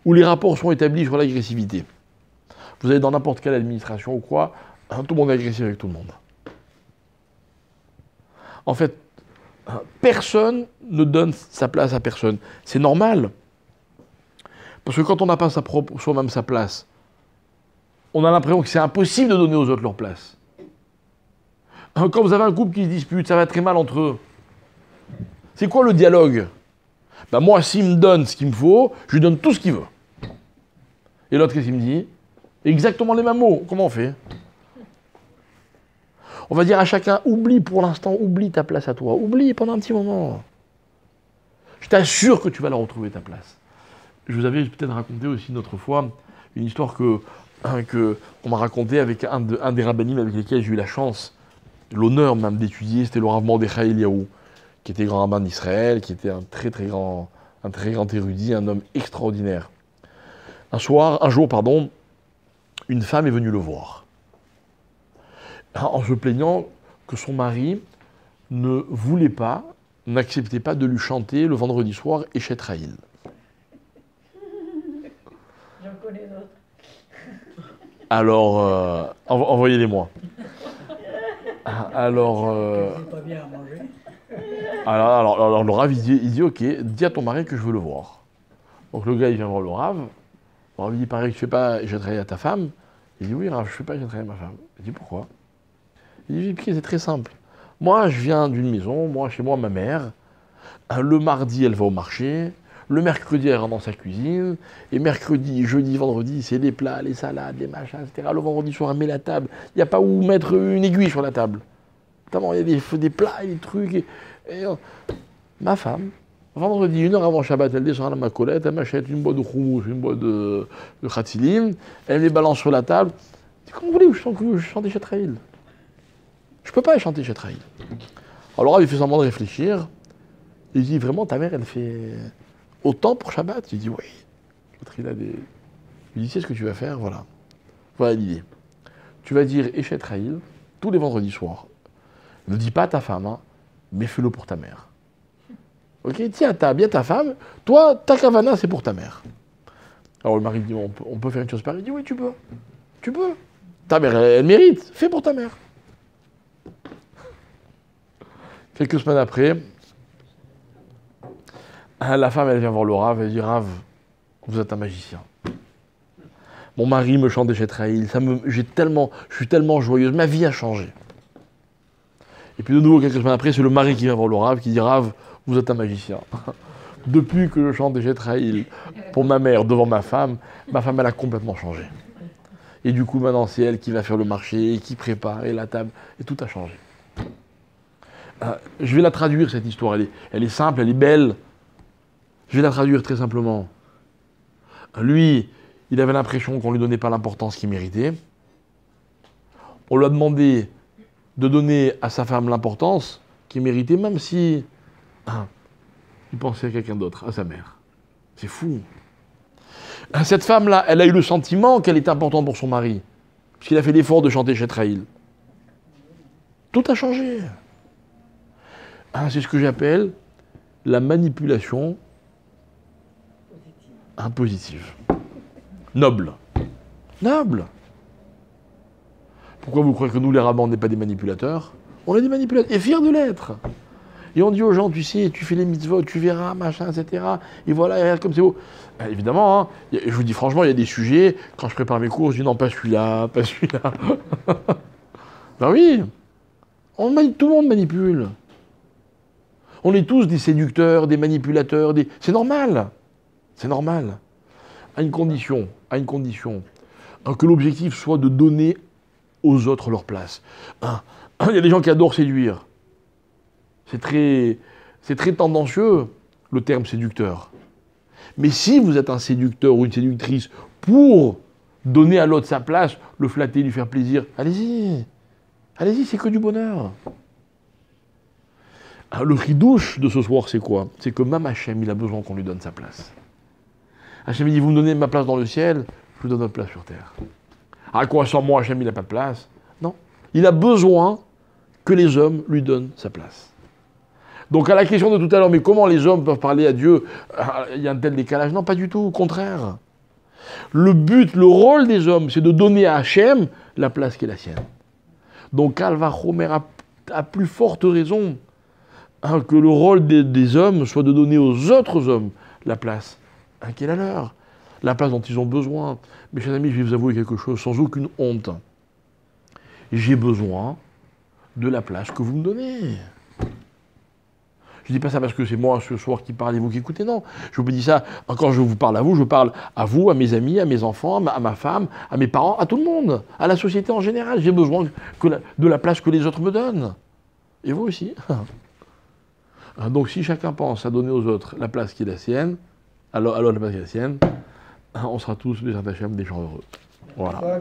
où les rapports sont établis sur l'agressivité. Vous allez dans n'importe quelle administration ou quoi, tout le monde est agressif avec tout le monde. En fait, personne ne donne sa place à personne. C'est normal. Parce que quand on n'a pas soi-même sa place, on a l'impression que c'est impossible de donner aux autres leur place. Quand vous avez un couple qui se dispute, ça va très mal entre eux. C'est quoi le dialogue? Ben moi, s'il me donne ce qu'il me faut, je lui donne tout ce qu'il veut. Et l'autre, qu'est-ce qu'il me dit? Exactement les mêmes mots. Comment on fait? On va dire à chacun, oublie pour l'instant, oublie ta place à toi. Oublie pendant un petit moment. Je t'assure que tu vas la retrouver, ta place. Je vous avais peut-être raconté aussi une autre fois une histoire qu'on m'a racontée avec un des rabbinim avec lesquels j'ai eu la chance l'honneur même d'étudier, c'était le Rav Mordechai Eliaou, qui était grand rabbin d'Israël, qui était un très grand érudit, un homme extraordinaire. Un jour, une femme est venue le voir, en se plaignant que son mari ne voulait pas, n'acceptait pas de lui chanter le vendredi soir Eshet Rahil. J'en connais d'autres. Alors, envoyez-les-moi. Alors, C'est pas bien à manger. alors le Rav, il dit, ok, dis à ton mari que je veux le voir. Donc le gars, il vient voir le Rav. Le Rav, il dit, il paraît que tu fais pas Eshet Rahil à ta femme. Il dit, oui, Rav, je fais pas Eshet Rahil à ma femme. Il dit, pourquoi? Il dit, c'est très simple. Moi, je viens d'une maison, chez moi, ma mère. Le mardi, elle va au marché. Le mercredi, elle rentre dans sa cuisine. Et mercredi, jeudi, vendredi, c'est les plats, les salades, les machins, etc. Le vendredi soir, elle met la table. Il n'y a pas où mettre une aiguille sur la table. Notamment, il y a des plats et des trucs. Ma femme, vendredi, 1 heure avant Shabbat, elle descend à ma collette, elle m'achète une boîte de houmous, une boîte de khatzilim. Elle les balance sur la table. Comment vous voulez que je chante Eshet Rahil? Je ne peux pas chanter Eshet Rahil. Alors, il fait semblant de réfléchir. Il dit, vraiment, ta mère, elle fait autant pour Shabbat? Il dit, oui. Il dit, c'est ce que tu vas faire, voilà. Voilà l'idée. Tu vas dire Eshet Rahil tous les vendredis soirs. Ne dis pas à ta femme, hein, mais fais-le pour ta mère. Ok? Tiens, t'as bien ta femme. Toi, ta kavana, c'est pour ta mère. Alors, le mari dit, on peut faire une chose pareille. Il dit, oui, tu peux. Tu peux. Ta mère, elle mérite. Fais pour ta mère. Quelques semaines après, la femme, elle vient voir le Rav, elle dit, Rav, vous êtes un magicien. Mon mari me chante Eshet Rahil, je suis tellement joyeuse, ma vie a changé. Et puis de nouveau, quelques semaines après, c'est le mari qui vient voir le Rav, qui dit, Rav, vous êtes un magicien. Depuis que je chante Eshet Rahil pour ma mère devant ma femme, elle a complètement changé. Et du coup, maintenant, c'est elle qui va faire le marché, qui prépare, et la table, et tout a changé. Je vais la traduire, cette histoire. Elle est simple, elle est belle. Je vais la traduire très simplement. Lui, il avait l'impression qu'on ne lui donnait pas l'importance qu'il méritait. On lui a demandé de donner à sa femme l'importance qu'il méritait, même si il pensait à quelqu'un d'autre, à sa mère. C'est fou. Cette femme-là, elle a eu le sentiment qu'elle était importante pour son mari, parce qu'il a fait l'effort de chanter Eshet Rahil. Tout a changé. C'est ce que j'appelle la manipulation impositive. Noble. Noble. Pourquoi vous croyez que nous, les rabbins, on n'est pas des manipulateurs? On est des manipulateurs, et fiers de l'être. Et on dit aux gens, tu sais, tu fais les mitzvot, tu verras, machin, etc. Et voilà, et regarde comme c'est beau. Évidemment, hein, je vous dis franchement, il y a des sujets, quand je prépare mes cours, je dis non, pas celui-là, pas celui-là. Ben oui, tout le monde manipule. On est tous des séducteurs, des manipulateurs, c'est normal. C'est normal. À une condition, que l'objectif soit de donner aux autres leur place. Il y a des gens qui adorent séduire. C'est très tendancieux, le terme séducteur. Mais si vous êtes un séducteur ou une séductrice pour donner à l'autre sa place, le flatter, lui faire plaisir, allez-y. Allez-y, c'est que du bonheur. Le ridouche de ce soir, c'est quoi? C'est que même Hachem, il a besoin qu'on lui donne sa place. Hachem, il dit, vous me donnez ma place dans le ciel, je vous donne votre place sur terre. À quoi sans moi, Hachem, il n'a pas de place? Non. Il a besoin que les hommes lui donnent sa place. Donc à la question de tout à l'heure, mais comment les hommes peuvent parler à Dieu? Il y a un tel décalage? Non, pas du tout, au contraire. Le but, le rôle des hommes, c'est de donner à Hachem la place qui est la sienne. Donc Alva Chomer a plus forte raison que le rôle des hommes soit de donner aux autres hommes la place qui est la leur, la place dont ils ont besoin. Mes chers amis, je vais vous avouer quelque chose sans aucune honte. J'ai besoin de la place que vous me donnez. Je ne dis pas ça parce que c'est moi ce soir qui parle et vous qui écoutez, non. Je vous dis ça, quand je vous parle à vous, je parle à vous, à mes amis, à mes enfants, à ma femme, à mes parents, à tout le monde, à la société en général. J'ai besoin de la place que les autres me donnent. Et vous aussi. Donc si chacun pense à donner aux autres la place qui est la sienne, alors la place qui est la sienne, on sera tous des gens heureux. Voilà.